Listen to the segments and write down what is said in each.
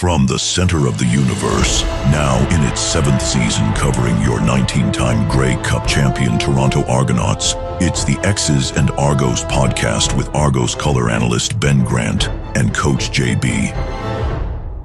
From the center of the universe, now in its 7th season covering your 19-time Grey Cup champion Toronto Argonauts, it's the X's and Argos podcast with Argos color analyst Ben Grant and Coach JB.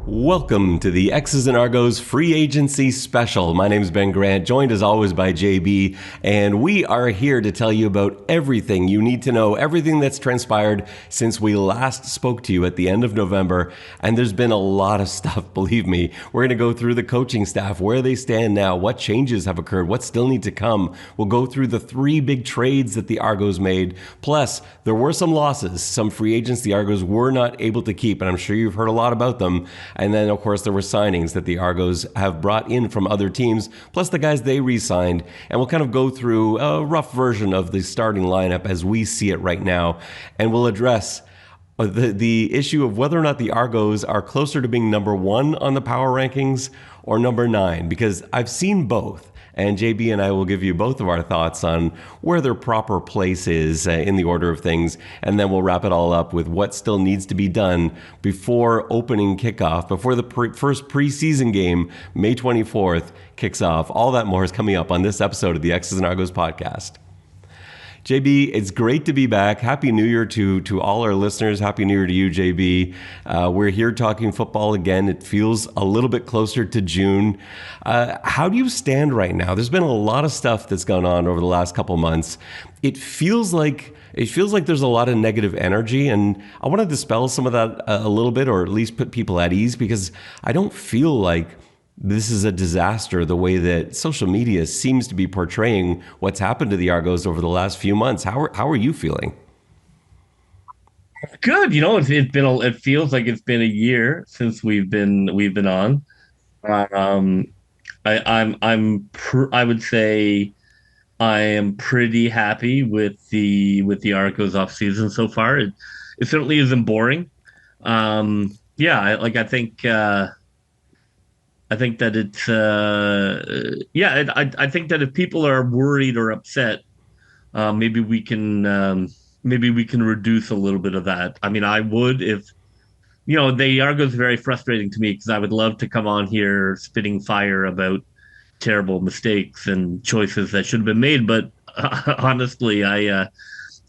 Welcome to the X's and Argos free agency special. My name is Ben Grant, joined as always by JB, and we are here to tell you about everything you need to know, everything that's transpired since we last spoke to you at the end of November. And there's been a lot of stuff, believe me. We're going to go through the coaching staff, where they stand now, what changes have occurred, what still need to come. We'll go through the 3 big trades that the Argos made. Plus, there were some losses, some free agents the Argos were not able to keep, and I'm sure you've heard a lot about them. And then, of course, there were signings that the Argos have brought in from other teams, plus the guys they re-signed. And we'll kind of go through a rough version of the starting lineup as we see it right now. And we'll address the issue of whether or not the Argos are closer to being number 1 on the power rankings or number 9, because I've seen both. And JB and I will give you both of our thoughts on where their proper place is in the order of things. And then we'll wrap it all up with what still needs to be done before opening kickoff, before the first preseason game, May 24th, kicks off. All that more is coming up on this episode of the X's and Argos podcast. JB, it's great to be back. Happy New Year to all our listeners. Happy New Year to you, JB. We're here talking football again. It feels a little bit closer to June. How do you stand right now? There's been a lot of stuff that's gone on over the last couple months. It feels like there's a lot of negative energy, and I want to dispel some of that a little bit, or at least put people at ease, because I don't feel like this is a disaster the way that social media seems to be portraying what's happened to the Argos over the last few months. How are you feeling? Good. It feels like it's been a year since we've been on. I would say I am pretty happy with the Argos offseason so far. It certainly isn't boring. I think that it's I think that if people are worried or upset, maybe we can reduce a little bit of that. I mean, I would, if the Argos is very frustrating to me, because I would love to come on here spitting fire about terrible mistakes and choices that should have been made, but honestly, I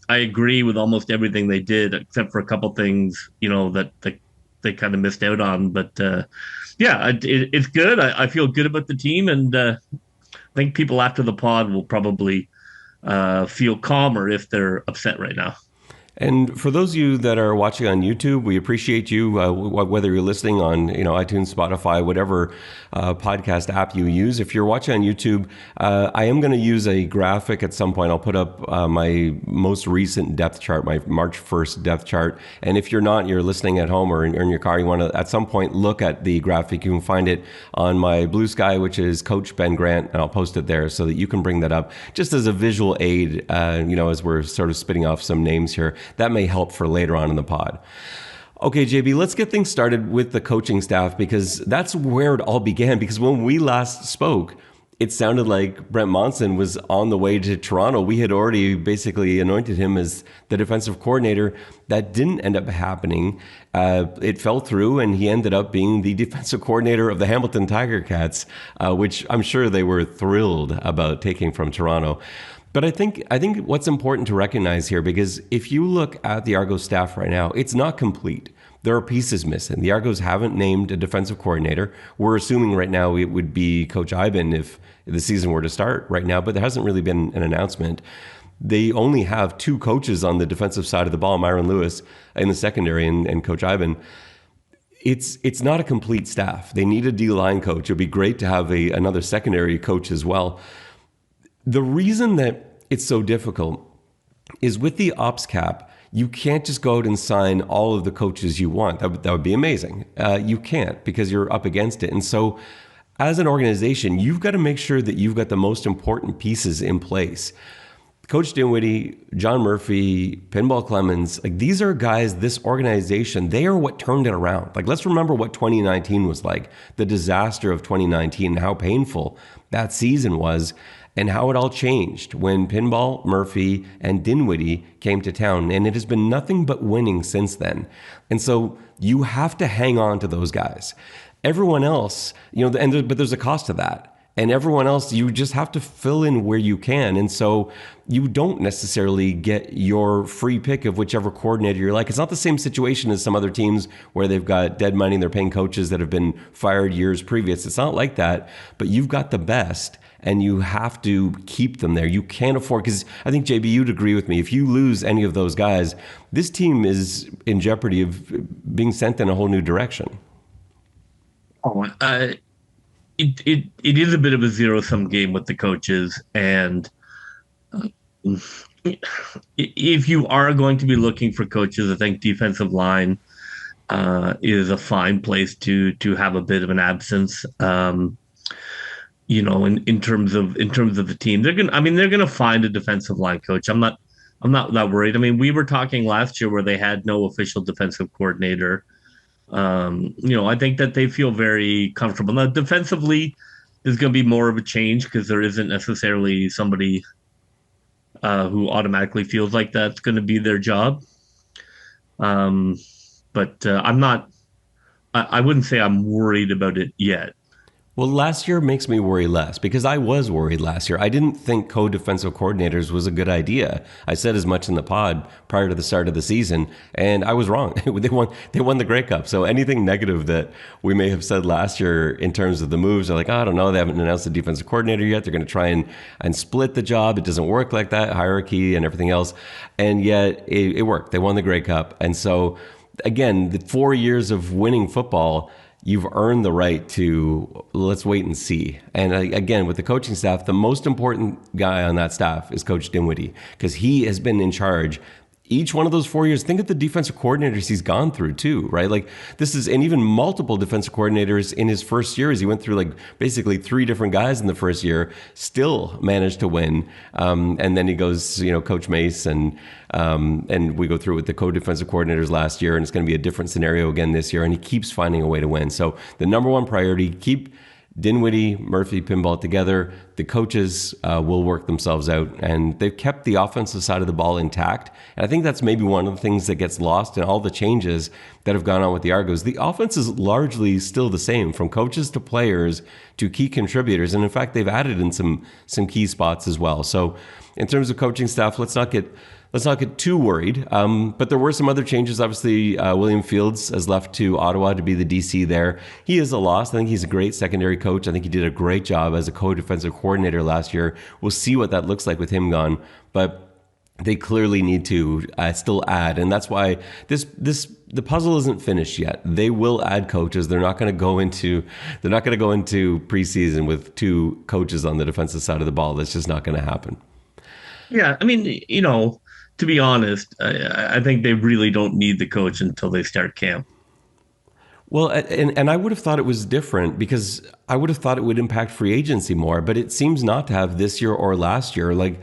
agree with almost everything they did, except for a couple things that they kind of missed out on, but. It's good. I feel good about the team, and I think people after the pod will probably feel calmer if they're upset right now. And for those of you that are watching on YouTube, we appreciate you, whether you're listening on iTunes, Spotify, whatever podcast app you use. If you're watching on YouTube, I am going to use a graphic at some point. I'll put up my most recent depth chart, my March 1st depth chart. And if you're not, you're listening at home or in your car, you want to at some point look at the graphic. You can find it on my Blue Sky, which is Coach Ben Grant, and I'll post it there so that you can bring that up just as a visual aid, as we're sort of spitting off some names here. That may help for later on in the pod. Okay, JB, let's get things started with the coaching staff, because that's where it all began. Because when we last spoke, it sounded like Brent Monson was on the way to Toronto. We had already basically anointed him as the defensive coordinator. That didn't end up happening. It fell through, and he ended up being the defensive coordinator of the Hamilton Tiger Cats, which I'm sure they were thrilled about taking from Toronto. But I think what's important to recognize here, because if you look at the Argos staff right now, it's not complete. There are pieces missing. The Argos haven't named a defensive coordinator. We're assuming right now it would be Coach Iben if the season were to start right now, but there hasn't really been an announcement. They only have 2 coaches on the defensive side of the ball, Myron Lewis in the secondary and Coach Iben. It's not a complete staff. They need a D-line coach. It would be great to have another secondary coach as well. The reason that it's so difficult is with the ops cap, you can't just go out and sign all of the coaches you want. That would be amazing. You can't, because you're up against it. And so as an organization, you've got to make sure that you've got the most important pieces in place. Coach Dinwiddie, John Murphy, Pinball Clemens, these are guys, this organization, they are what turned it around. Let's remember what 2019 was like, the disaster of 2019, and how painful that season was. and how it all changed when Pinball, Murphy, and Dinwiddie came to town. And it has been nothing but winning since then. And so you have to hang on to those guys. Everyone else, but there's a cost to that. And everyone else, you just have to fill in where you can. And so you don't necessarily get your free pick of whichever coordinator you like. It's not the same situation as some other teams where they've got dead money and they're paying coaches that have been fired years previous. It's not like that, but you've got the best and you have to keep them there. You can't afford, because I think, JB, you'd agree with me. If you lose any of those guys, this team is in jeopardy of being sent in a whole new direction. It is a bit of a zero-sum game with the coaches, and if you are going to be looking for coaches, I think defensive line is a fine place to have a bit of an absence. In terms of the team, they're gonna find a defensive line coach. I'm not that worried. I mean, we were talking last year where they had no official defensive coordinator. I think that they feel very comfortable. Now, defensively, there's going to be more of a change because there isn't necessarily somebody who automatically feels like that's going to be their job. But I'm not. I wouldn't say I'm worried about it yet. Well, last year makes me worry less because I was worried last year. I didn't think co-defensive coordinators was a good idea. I said as much in the pod prior to the start of the season, and I was wrong. They won the Grey Cup. So anything negative that we may have said last year in terms of the moves, they're like, I don't know, they haven't announced the defensive coordinator yet. They're going to try and split the job. It doesn't work like that, hierarchy and everything else. And yet it worked. They won the Grey Cup. And so, again, the 4 years of winning football, you've earned the right to let's wait and see. And again, with the coaching staff, the most important guy on that staff is Coach Dinwiddie because he has been in charge each one of those 4 years. Think of the defensive coordinators he's gone through too, right? Like and even multiple defensive coordinators in his first year as he went through like basically 3 different guys in the first year, still managed to win. And then he goes, Coach Mace and we go through with the co-defensive coordinators last year, and it's going to be a different scenario again this year. And he keeps finding a way to win. So the number one priority, keep Dinwiddie, Murphy, Pinball together. The coaches will work themselves out, and they've kept the offensive side of the ball intact. And I think that's maybe one of the things that gets lost in all the changes that have gone on with the Argos. The offense is largely still the same, from coaches to players to key contributors. And in fact, they've added in some key spots as well. So in terms of coaching staff, let's not get too worried. But there were some other changes. Obviously, William Fields has left to Ottawa to be the DC there. He is a loss. I think he's a great secondary coach. I think he did a great job as a co-defensive coordinator last year. We'll see what that looks like with him gone. But they clearly need to still add. And that's why the puzzle isn't finished yet. They will add coaches. They're not going to go into preseason with 2 coaches on the defensive side of the ball. That's just not going to happen. Yeah, I mean, to be honest, I think they really don't need the coach until they start camp. Well, and I would have thought it was different because I would have thought it would impact free agency more, but it seems not to have this year or last year. Like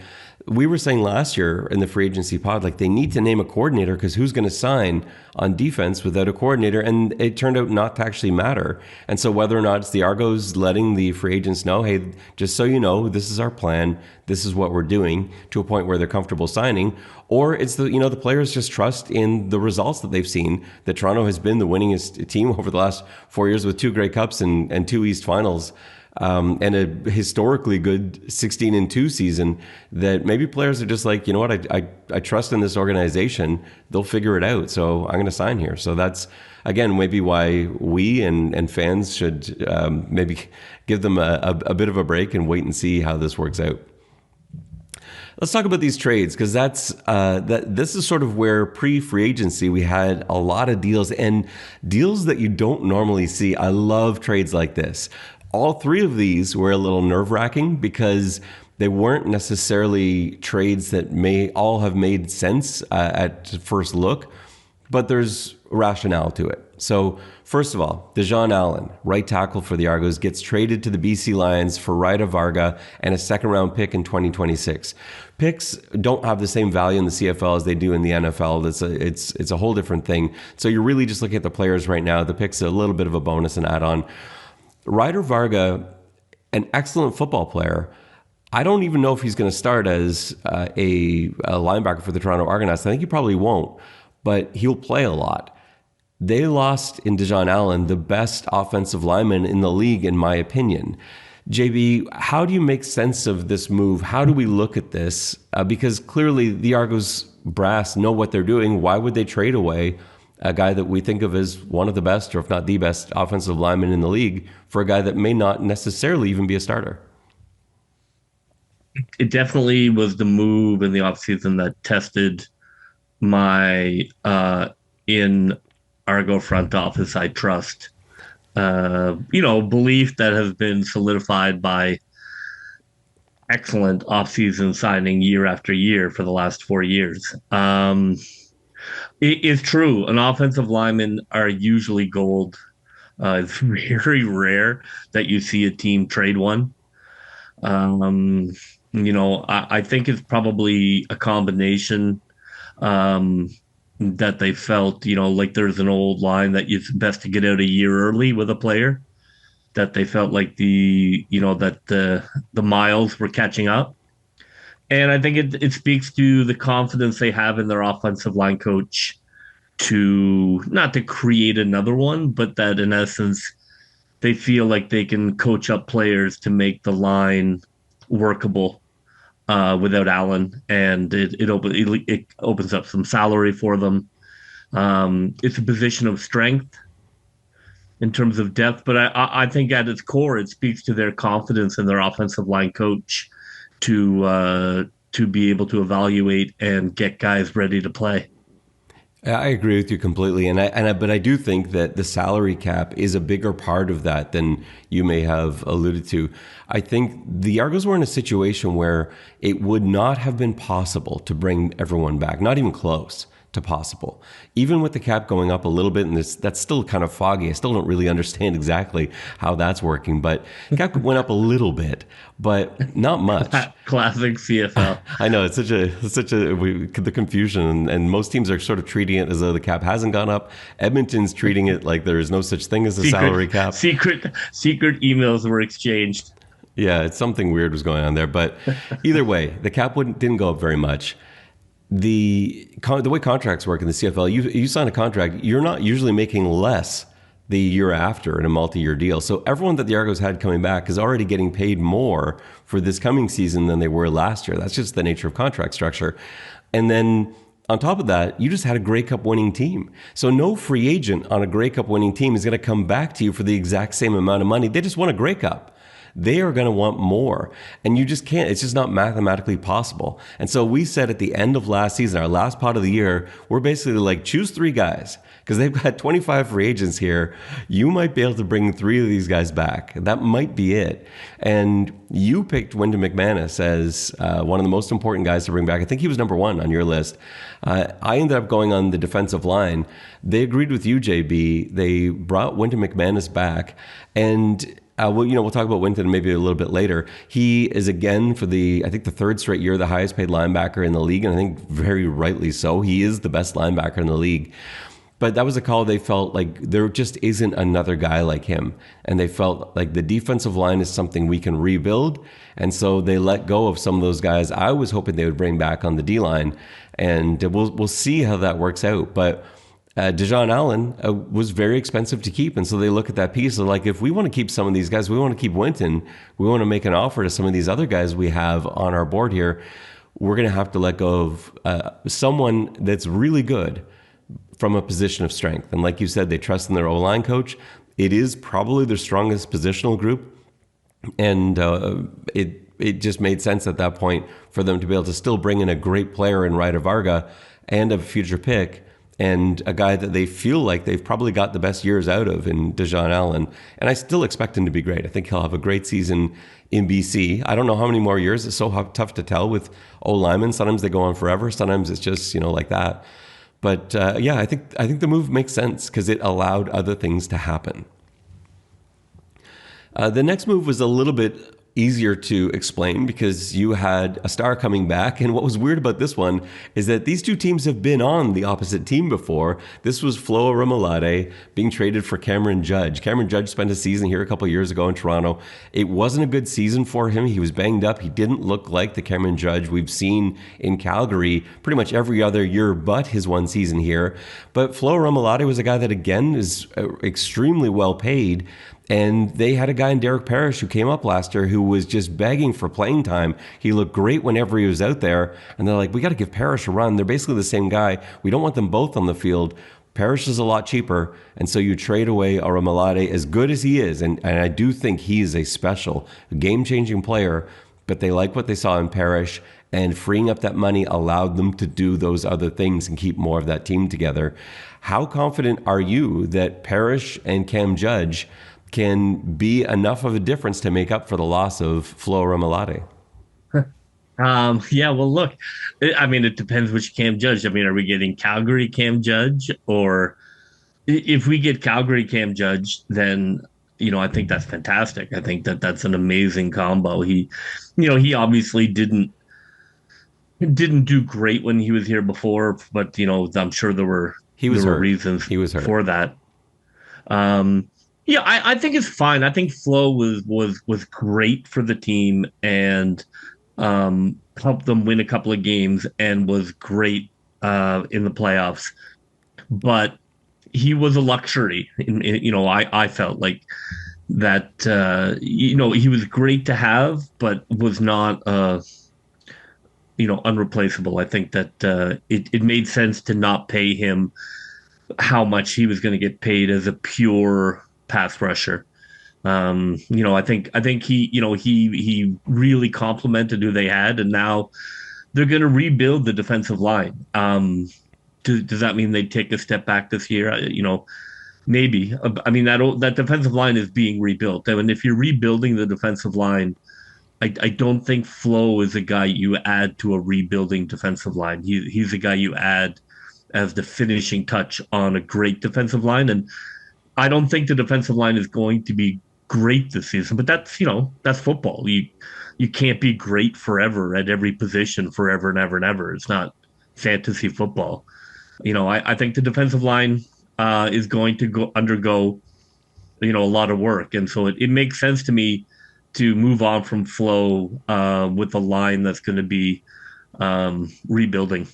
we were saying last year in the free agency pod, like they need to name a coordinator because who's going to sign on defense without a coordinator? And it turned out not to actually matter. And so whether or not it's the Argos letting the free agents know, hey, just so you know, this is our plan, this is what we're doing, to a point where they're comfortable signing, or it's the players just trust in the results that they've seen, that Toronto has been the winningest team over the last 4 years with 2 Grey Cups and 2 East Finals. And a historically good 16-2 season, that maybe players are just like, you know what, I trust in this organization. They'll figure it out. So I'm going to sign here. So that's, again, maybe why we and fans should maybe give them a bit of a break and wait and see how this works out. Let's talk about these trades, because this is sort of where pre-free agency we had a lot of deals, and deals that you don't normally see. I love trades like this. All 3 of these were a little nerve-wracking because they weren't necessarily trades that may all have made sense at first look, but there's rationale to it. So first of all, Dejan Allen, right tackle for the Argos, gets traded to the BC Lions for Ryder Varga and a second-round pick in 2026. Picks don't have the same value in the CFL as they do in the NFL. It's a whole different thing. So you're really just looking at the players right now. The pick's a little bit of a bonus and add-on. Ryder Varga, an excellent football player. I don't even know if he's going to start as a linebacker for the Toronto Argonauts. I think he probably won't, but he'll play a lot. They lost in Dejan Allen, the best offensive lineman in the league, in my opinion. JB, how do you make sense of this move? How do we look at this? Because clearly the Argos brass know what they're doing. Why would they trade away a guy that we think of as one of the best, or if not the best, offensive lineman in the league for a guy that may not necessarily even be a starter? It definitely was the move in the offseason that tested my in Argo front office I trust. Belief that has been solidified by excellent offseason signing year after year for the last 4 years. It is true. An offensive linemen are usually gold. It's very rare that you see a team trade one. I think it's probably a combination that they felt, like there's an old line that it's best to get out a year early with a player, that they felt like the miles were catching up. And I think it speaks to the confidence they have in their offensive line coach to not to create another one, but that in essence, they feel like they can coach up players to make the line workable without Allen, and it opens up some salary for them. It's a position of strength in terms of depth, but I think at its core, it speaks to their confidence in their offensive line coach to be able to evaluate and get guys ready to play. I agree with you completely, but I do think that the salary cap is a bigger part of that than you may have alluded to. I think the Argos were in a situation where it would not have been possible to bring everyone back, not even close to possible. Even with the cap going up a little bit, and that's still kind of foggy. I still don't really understand exactly how that's working, but the cap went up a little bit, but not much. Classic CFL. I know it's the confusion, and most teams are sort of treating it as though the cap hasn't gone up. Edmonton's treating it like there is no such thing as a salary cap. Secret emails were exchanged. Yeah, it's something weird was going on there, but either way, the cap didn't go up very much. The way contracts work in the CFL, you sign a contract, you're not usually making less the year after in a multi-year deal. So everyone that the Argos had coming back is already getting paid more for this coming season than they were last year. That's just the nature of contract structure. And then on top of that, you just had a Grey Cup winning team. So no free agent on a Grey Cup winning team is going to come back to you for the exact same amount of money. They just won a Grey Cup. They are going to want more, and you just can't. It's just not mathematically possible. And so we said at the end of last season, our last pot of the year, we're basically like, choose 3 guys because they've got 25 free agents here. You might be able to bring 3 of these guys back. That might be it. And you picked Wyndham McManus as one of the most important guys to bring back. I think he was number 1 on your list. I ended up going on the defensive line. They agreed with you, JB. They brought Wyndham McManus back, and we'll talk about Winton maybe a little bit later. He is again for the 3rd straight year, the highest paid linebacker in the league. And I think very rightly so. He is the best linebacker in the league. But that was a call they felt like there just isn't another guy like him. And they felt like the defensive line is something we can rebuild. And so they let go of some of those guys I was hoping they would bring back on the D-line. And we'll see how that works out. But Dejan Allen was very expensive to keep. And so they look at that piece of like, if we want to keep some of these guys, we want to keep Winton, we want to make an offer to some of these other guys we have on our board here, we're going to have to let go of someone that's really good from a position of strength. And like you said, they trust in their O-line coach. It is probably their strongest positional group. And it just made sense at that point for them to be able to still bring in a great player in Ryder Varga and a future pick, and a guy that they feel like they've probably got the best years out of in Dejan Allen. And I still expect him to be great. I think he'll have a great season in BC. I don't know how many more years. It's so tough to tell with O-linemen. Sometimes they go on forever. Sometimes it's just, like that. But I think the move makes sense because it allowed other things to happen. The next move was a little bit easier to explain because you had a star coming back. And what was weird about this one is that these two teams have been on the opposite team before. This was Flo Aromalade being traded for Cameron Judge. Cameron Judge spent a season here a couple of years ago in Toronto. It wasn't a good season for him. He was banged up. He didn't look like the Cameron Judge we've seen in Calgary pretty much every other year but his one season here. But Flo Aromalade was a guy that, again, is extremely well paid. And they had a guy in Derek Parrish who came up last year who was just begging for playing time. He looked great whenever he was out there. And they're like, we got to give Parrish a run. They're basically the same guy. We don't want them both on the field. Parrish is a lot cheaper. And so you trade away Aromalade, as good as he is. And I do think he is a special, game-changing player. But they like what they saw in Parrish. And freeing up that money allowed them to do those other things and keep more of that team together. How confident are you that Parrish and Cam Judge can be enough of a difference to make up for the loss of Flo Aromalade? Yeah, well, look, I mean, it depends which Cam Judge. I mean, are we getting Calgary Cam Judge? Or if we get Calgary Cam Judge, then, I think that's fantastic. I think that that's an amazing combo. He obviously didn't do great when he was here before, but, I'm sure there were reasons for that. Yeah, I think it's fine. I think Flo was great for the team and helped them win a couple of games and was great in the playoffs. But he was a luxury. I felt like that. He was great to have, but was not unreplaceable. I think that it made sense to not pay him how much he was going to get paid as a pure pass rusher. I think he really complimented who they had, and now they're going to rebuild the defensive line. Does that mean they take a step back this year? Maybe. I mean, that defensive line is being rebuilt. I mean, if you're rebuilding the defensive line, I don't think Flo is a guy you add to a rebuilding defensive line. He's a guy you add as the finishing touch on a great defensive line. And I don't think the defensive line is going to be great this season, but that's football. You can't be great forever at every position forever and ever and ever. It's not fantasy football. I think the defensive line is going to undergo, a lot of work. And so it makes sense to me to move on from Flo with a line that's going to be rebuilding.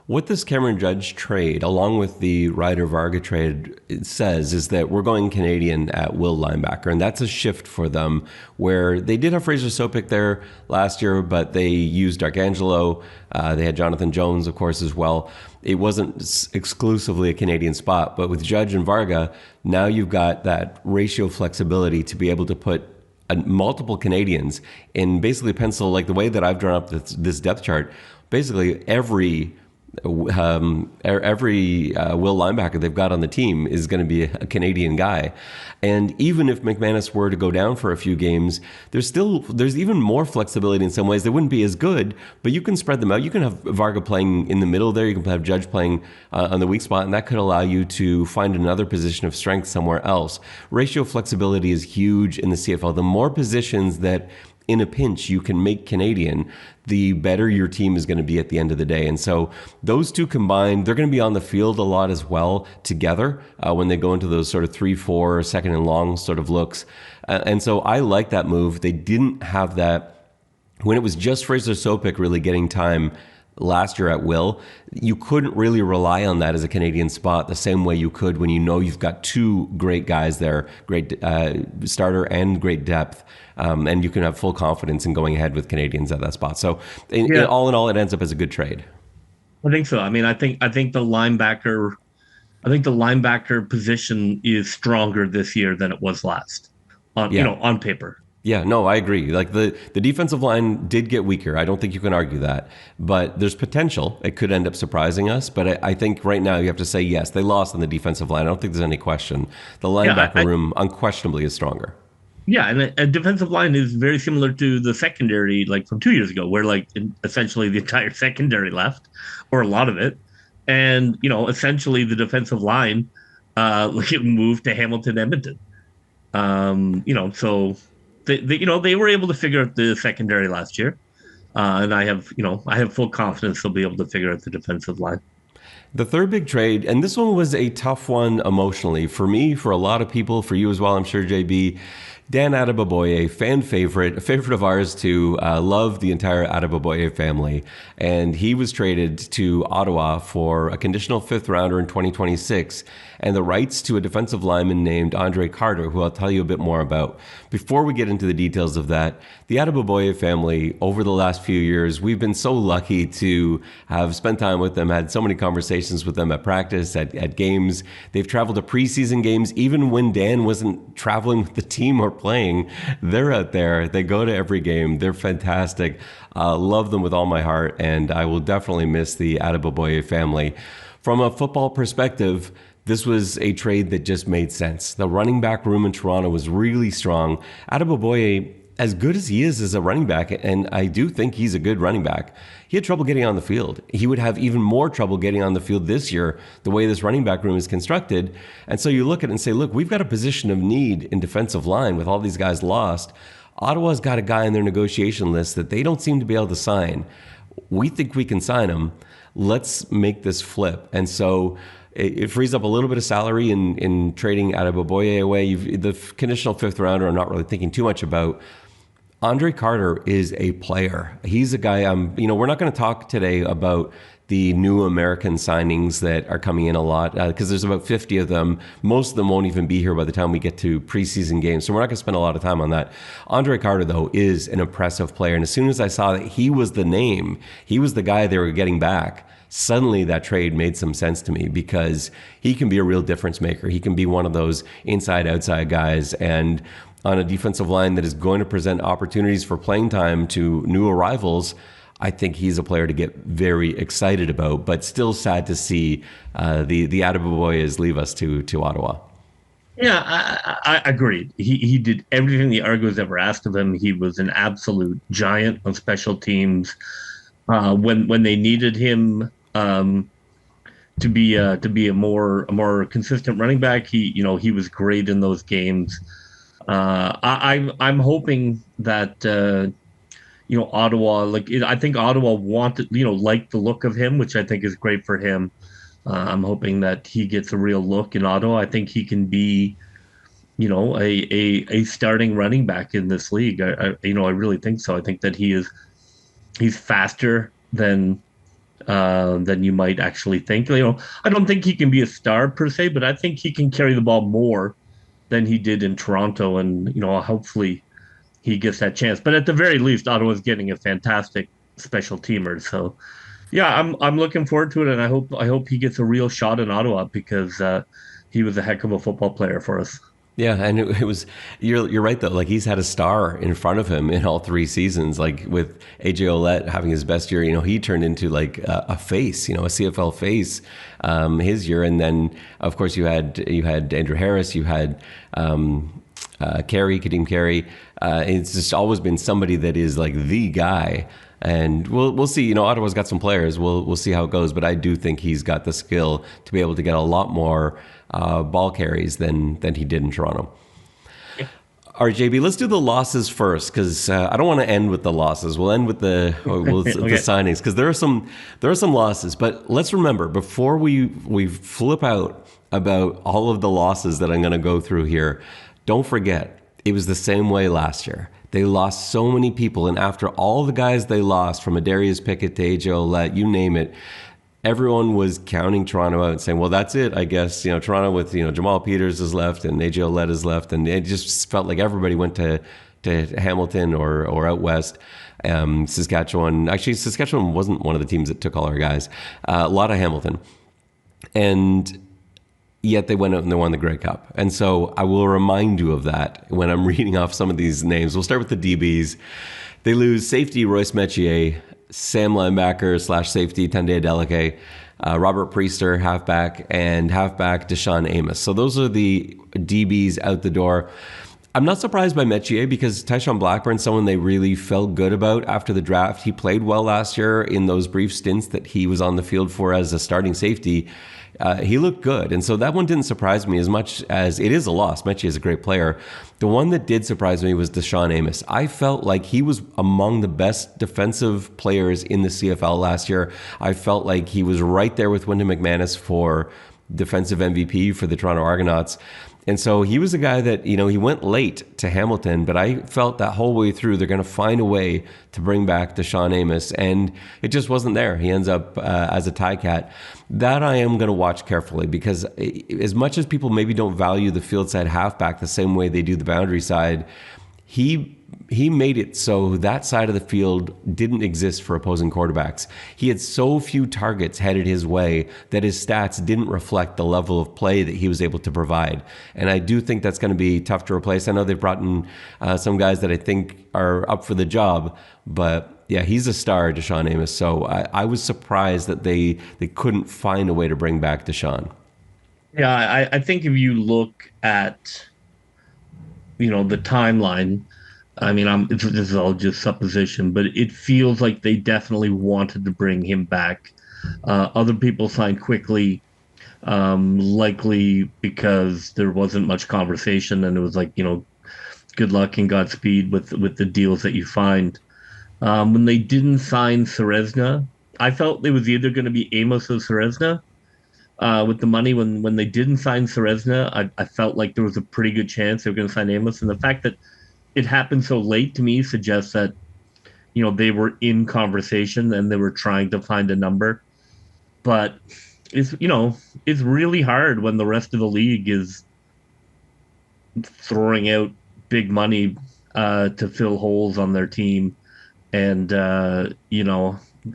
What this Cameron Judge trade, along with the Ryder Varga trade, it says is that we're going Canadian at will linebacker, and that's a shift for them where they did have Fraser Sopik there last year, but they used Arcangelo. They had Jonathan Jones, of course, as well. It wasn't exclusively a Canadian spot, but with Judge and Varga, now you've got that ratio flexibility to be able to put multiple Canadians in basically pencil, like the way that I've drawn up this depth chart. Basically, every will linebacker they've got on the team is going to be a Canadian guy. And even if McManus were to go down for a few games, there's even more flexibility in some ways. They wouldn't be as good, but you can spread them out. You can have Varga playing in the middle there. You can have Judge playing on the weak spot, and that could allow you to find another position of strength somewhere else. Ratio flexibility is huge in the CFL. The more positions that in a pinch you can make Canadian, the better your team is going to be at the end of the day. And so those two combined, they're going to be on the field a lot as well together when they go into those sort of 3-4 second and long sort of looks. And so I like that move. They didn't have that when it was just Fraser Sopik really getting time last year at will. You couldn't really rely on that as a Canadian spot the same way you could when you've got two great guys there, great starter and great depth. And you can have full confidence in going ahead with Canadians at that spot. So all in all, it ends up as a good trade. I think so. I mean, I think the linebacker position is stronger this year than it was last on paper. Yeah, no, I agree. Like the defensive line did get weaker. I don't think you can argue that. But there's potential. It could end up surprising us. But I think right now you have to say, yes, they lost on the defensive line. I don't think there's any question. The linebacker room unquestionably is stronger. Yeah, and a defensive line is very similar to the secondary, like from 2 years ago, where essentially the entire secondary left, or a lot of it. And, essentially the defensive line moved to Hamilton, Edmonton. So they were able to figure out the secondary last year, and I have full confidence they'll be able to figure out the defensive line. The third big trade, and this one was a tough one emotionally for me, for a lot of people, for you as well, I'm sure, JB. Dan Adeboboye, fan favorite, a favorite of ours to love the entire Adeboboye family. And he was traded to Ottawa for a conditional fifth rounder in 2026 and the rights to a defensive lineman named Andre Carter, who I'll tell you a bit more about. Before we get into the details of that, the Adeboboye family, over the last few years, we've been so lucky to have spent time with them, had so many conversations with them at practice, at games. They've traveled to preseason games. Even when Dan wasn't traveling with the team or playing, they're out there. They go to every game. They're fantastic. Love them with all my heart, and I will definitely miss the Adeboboye family. From a football perspective, this was a trade that just made sense. The running back room in Toronto was really strong. Adeboboye, as good as he is as a running back, and I do think he's a good running back, he had trouble getting on the field. He would have even more trouble getting on the field this year, the way this running back room is constructed. And so you look at it and say, look, we've got a position of need in defensive line with all these guys lost. Ottawa's got a guy in their negotiation list that they don't seem to be able to sign. We think we can sign him. Let's make this flip. And so it frees up a little bit of salary in trading Adeboboye away. The conditional fifth rounder, I'm not really thinking too much about. Andre Carter is a player. He's a guy, we're not going to talk today about the new American signings that are coming in a lot because there's about 50 of them. Most of them won't even be here by the time we get to preseason games. So we're not going to spend a lot of time on that. Andre Carter, though, is an impressive player. And as soon as I saw that he was the name, he was the guy they were getting back, suddenly that trade made some sense to me because he can be a real difference maker. He can be one of those inside-outside guys. And on a defensive line that is going to present opportunities for playing time to new arrivals, I think he's a player to get very excited about, but still sad to see the Adeboboyes leave us to Ottawa. Yeah, I agreed. He did everything the Argos ever asked of him. He was an absolute giant on special teams. When they needed him to be a more consistent running back, he was great in those games. I'm hoping that Ottawa, I think Ottawa wanted, liked the look of him, which I think is great for him. I'm hoping that he gets a real look in Ottawa. I think he can be, a starting running back in this league. I really think so. I think that he's faster than you might actually think. I don't think he can be a star per se, but I think he can carry the ball more than he did in Toronto, and hopefully he gets that chance. But at the very least, Ottawa's getting a fantastic special teamer. So, yeah, I'm looking forward to it, and I hope he gets a real shot in Ottawa because he was a heck of a football player for us. Yeah, and it was you're right though. Like he's had a star in front of him in all three seasons. Like with AJ Ouellette having his best year, he turned into like a face, a CFL face his year. And then of course you had Andrew Harris, you had Kadeem Carey. It's just always been somebody that is like the guy. And we'll see. Ottawa's got some players. We'll see how it goes. But I do think he's got the skill to be able to get a lot more ball carries than he did in Toronto. Yeah. All right, JB, let's do the losses first because I don't want to end with the losses. We'll end with the okay. The signings because there are some losses. But let's remember before we flip out about all of the losses that I'm going to go through here. Don't forget, it was the same way last year. They lost so many people, and after all the guys they lost, from Adarius Pickett to AJ Ouellette, you name it, everyone was counting Toronto out and saying, well, that's it, I guess. Toronto with, Jamal Peters is left and AJ Ouellette is left, and it just felt like everybody went to Hamilton or out west. Saskatchewan. Actually, Saskatchewan wasn't one of the teams that took all our guys. A lot of Hamilton. And yet they went out and they won the Grey Cup. And so I will remind you of that when I'm reading off some of these names. We'll start with the DBs. They lose safety Royce Metier, Sam linebacker / safety Tunde Adeleke, Robert Priester, halfback, and halfback Deshaun Amos. So those are the DBs out the door. I'm not surprised by Metier because Tyshawn Blackburn's someone they really felt good about after the draft. He played well last year in those brief stints that he was on the field for as a starting safety. He looked good. And so that one didn't surprise me as much as it is a loss. Metier is a great player. The one that did surprise me was Deshaun Amos. I felt like he was among the best defensive players in the CFL last year. I felt like he was right there with Wyndham McManus for defensive MVP for the Toronto Argonauts. And so he was a guy that, he went late to Hamilton, but I felt that whole way through they're going to find a way to bring back Deshaun Amos, and it just wasn't there. He ends up as a Ticat. That I am going to watch carefully because as much as people maybe don't value the field side halfback the same way they do the boundary side, he made it so that side of the field didn't exist for opposing quarterbacks. He had so few targets headed his way that his stats didn't reflect the level of play that he was able to provide. And I do think that's going to be tough to replace. I know they've brought in some guys that I think are up for the job, but yeah, he's a star, Deshaun Amos. So I was surprised that they couldn't find a way to bring back Deshaun. Yeah, I think if you look at, the timeline, I mean, this is all just supposition, but it feels like they definitely wanted to bring him back. Other people signed quickly, likely because there wasn't much conversation, and it was like, good luck and Godspeed with the deals that you find. When they didn't sign Serezna, I felt it was either going to be Amos or Serezna. With the money, when they didn't sign Serezna, I felt like there was a pretty good chance they were going to sign Amos, and the fact that it happened so late to me suggests that, they were in conversation and they were trying to find a number. But it's really hard when the rest of the league is throwing out big money to fill holes on their team, and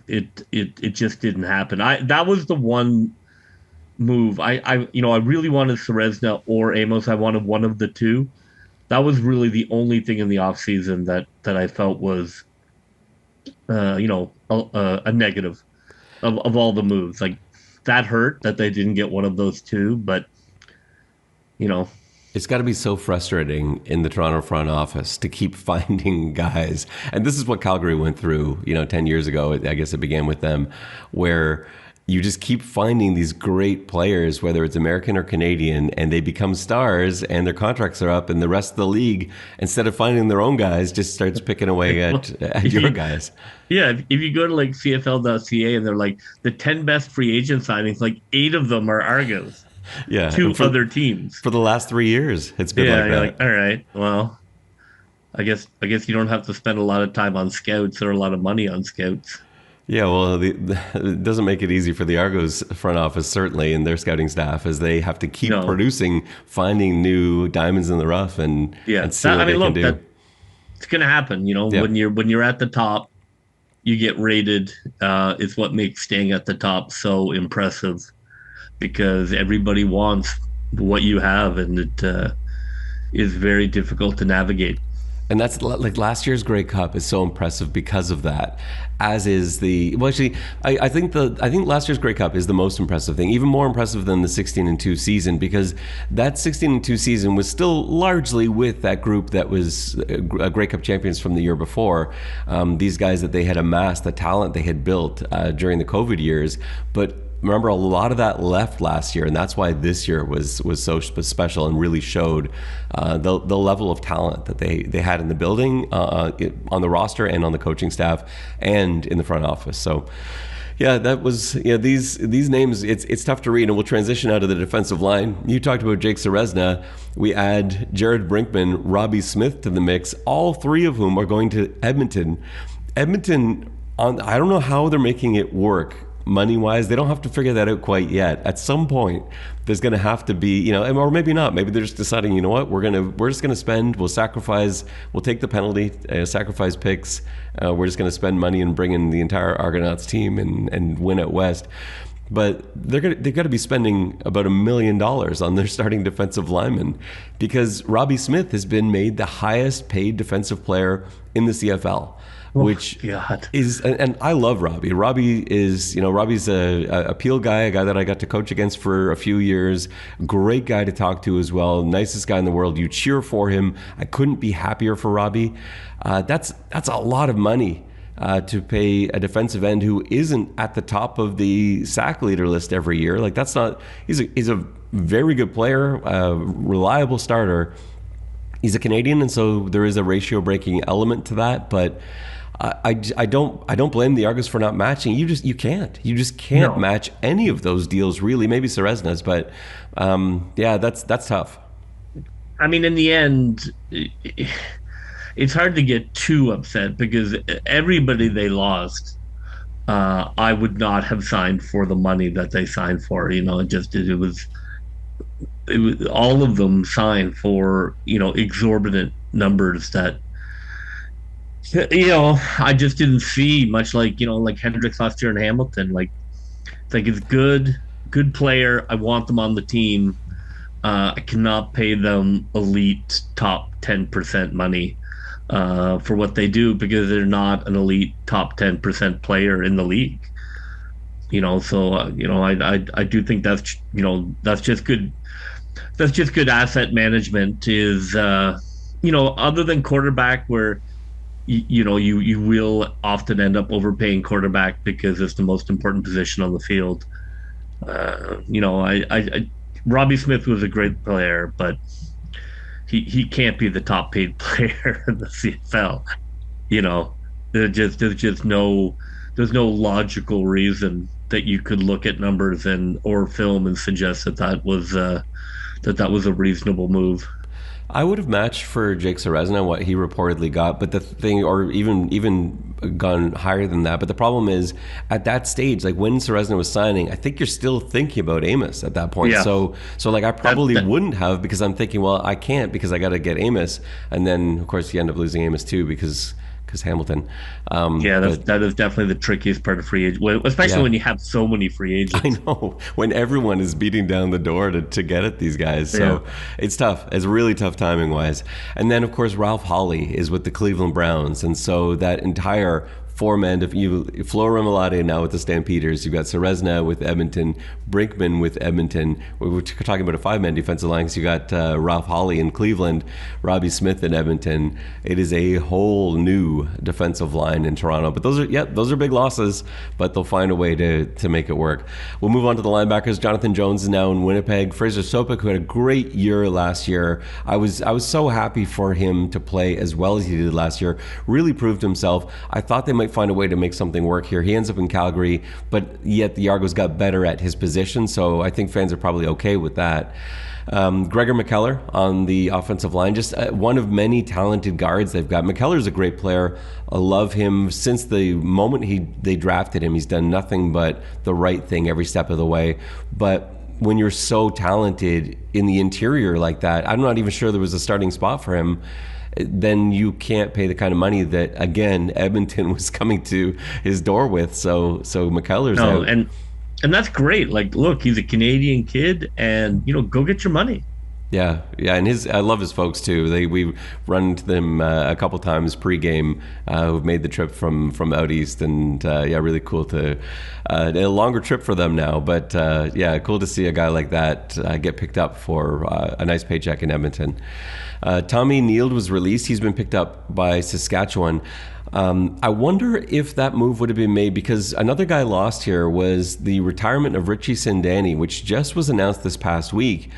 it just didn't happen. That was the one move. I really wanted Serezna or Amos. I wanted one of the two. That was really the only thing in the offseason that I felt was, a negative of all the moves. Like, that hurt that they didn't get one of those two, but, It's got to be so frustrating in the Toronto front office to keep finding guys. And this is what Calgary went through, 10 years ago. I guess it began with them, where you just keep finding these great players, whether it's American or Canadian, and they become stars and their contracts are up, and the rest of the league, instead of finding their own guys, just starts picking away at your guys. Yeah, if you go to like CFL.ca and they're like the 10 best free agent signings, like 8 of them are Argos. Yeah, two other teams for the last 3 years. It's been like that. Like, all right, well, I guess you don't have to spend a lot of time on scouts or a lot of money on scouts. Yeah, well, it doesn't make it easy for the Argos front office, certainly, and their scouting staff, as they have to keep producing, finding new diamonds in the rough, and see what they can do. It's going to happen, when you're at the top, you get rated. It's what makes staying at the top so impressive, because everybody wants what you have, and it is very difficult to navigate. And that's like last year's Grey Cup is so impressive because of that. As is I think last year's Grey Cup is the most impressive thing, even more impressive than the 16-2 season, because that 16-2 season was still largely with that group that was Grey Cup champions from the year before. These guys that they had amassed, the talent they had built during the COVID years, but remember, a lot of that left last year, and that's why this year was so special and really showed the level of talent that they had in the building, on the roster and on the coaching staff and in the front office. So, yeah, that was these names. It's tough to read, and we'll transition out of the defensive line. You talked about Jake Serezna. We add Jared Brinkman, Robbie Smith to the mix. All 3 of whom are going to Edmonton. I don't know how they're making it work. Money-wise, they don't have to figure that out quite yet. At some point, there's going to have to be, or maybe not. Maybe they're just deciding, what, we're just going to spend. We'll sacrifice. We'll take the penalty, sacrifice picks. We're just going to spend money and bring in the entire Argonauts team and win out west. but they've got to be spending about $1 million on their starting defensive lineman, because Robbie Smith has been made the highest paid defensive player in the CFL. Which is, and I love Robbie. Robbie's a appeal guy, a guy that I got to coach against for a few years. Great guy to talk to as well. Nicest guy in the world. You cheer for him. I couldn't be happier for Robbie. That's a lot of money to pay a defensive end who isn't at the top of the sack leader list every year. Like, that's not. He's a very good player, reliable starter. He's a Canadian, and so there is a ratio breaking element to that, but. I don't blame the Argos for not matching. You just can't match any of those deals, really. Maybe Seresna's, but that's tough. I mean, in the end, it's hard to get too upset because everybody they lost, I would not have signed for the money that they signed for. It was all of them signed for exorbitant numbers that. I just didn't see much like Hendricks last year in Hamilton. It's good player. I want them on the team. I cannot pay them elite top 10% money for what they do because they're not an elite top 10% player in the league. I do think that's just good. That's just good asset management. Is other than quarterback where. You will often end up overpaying quarterback because it's the most important position on the field. Robbie Smith was a great player, but he can't be the top paid player in the CFL. There's no logical reason that you could look at numbers or film and suggest that was a reasonable move. I would have matched for Jake Seresna what he reportedly got, but the thing, or even gone higher than that. But the problem is, at that stage, like when Seresna was signing, I think you're still thinking about Amos at that point. Yeah. So I probably wouldn't have, because I'm thinking, well, I can't because I got to get Amos, and then of course you end up losing Amos too because Hamilton. That is definitely the trickiest part of free agent, especially when you have so many free agents. I know, when everyone is beating down the door to get at these guys. So it's tough. It's really tough timing wise. And then of course Ralph Hawley is with the Cleveland Browns, and so that entire four-man, Flo Remolade now with the Stampeders. You've got Seresna with Edmonton, Brinkman with Edmonton. We're talking about a five-man defensive line because you got Ralph Hawley in Cleveland, Robbie Smith in Edmonton. It is a whole new defensive line in Toronto. But those are big losses, but they'll find a way to make it work. We'll move on to the linebackers. Jonathan Jones is now in Winnipeg. Fraser Sopik, who had a great year last year. I was so happy for him to play as well as he did last year. Really proved himself. I thought they might find a way to make something work here. He ends up in Calgary, but yet the Argos got better at his position, so I think fans are probably okay with that. Gregor McKellar on the offensive line, just one of many talented guards they've got. McKellar's a great player. I love him. Since the moment they drafted him, he's done nothing but the right thing every step of the way. But when you're so talented in the interior like that, I'm not even sure there was a starting spot for him. Then you can't pay the kind of money that, again, Edmonton was coming to his door with. So McKellar's out. And that's great. Like, look, he's a Canadian kid, and go get your money. Yeah, and I love his folks too. We run into them a couple times pregame. Who've made the trip from out east, and really cool to a longer trip for them now. But cool to see a guy like that get picked up for a nice paycheck in Edmonton. Tommy Neild was released. He's been picked up by Saskatchewan. I wonder if that move would have been made, because another guy lost here was the retirement of Richie Sindani, which just was announced this past week.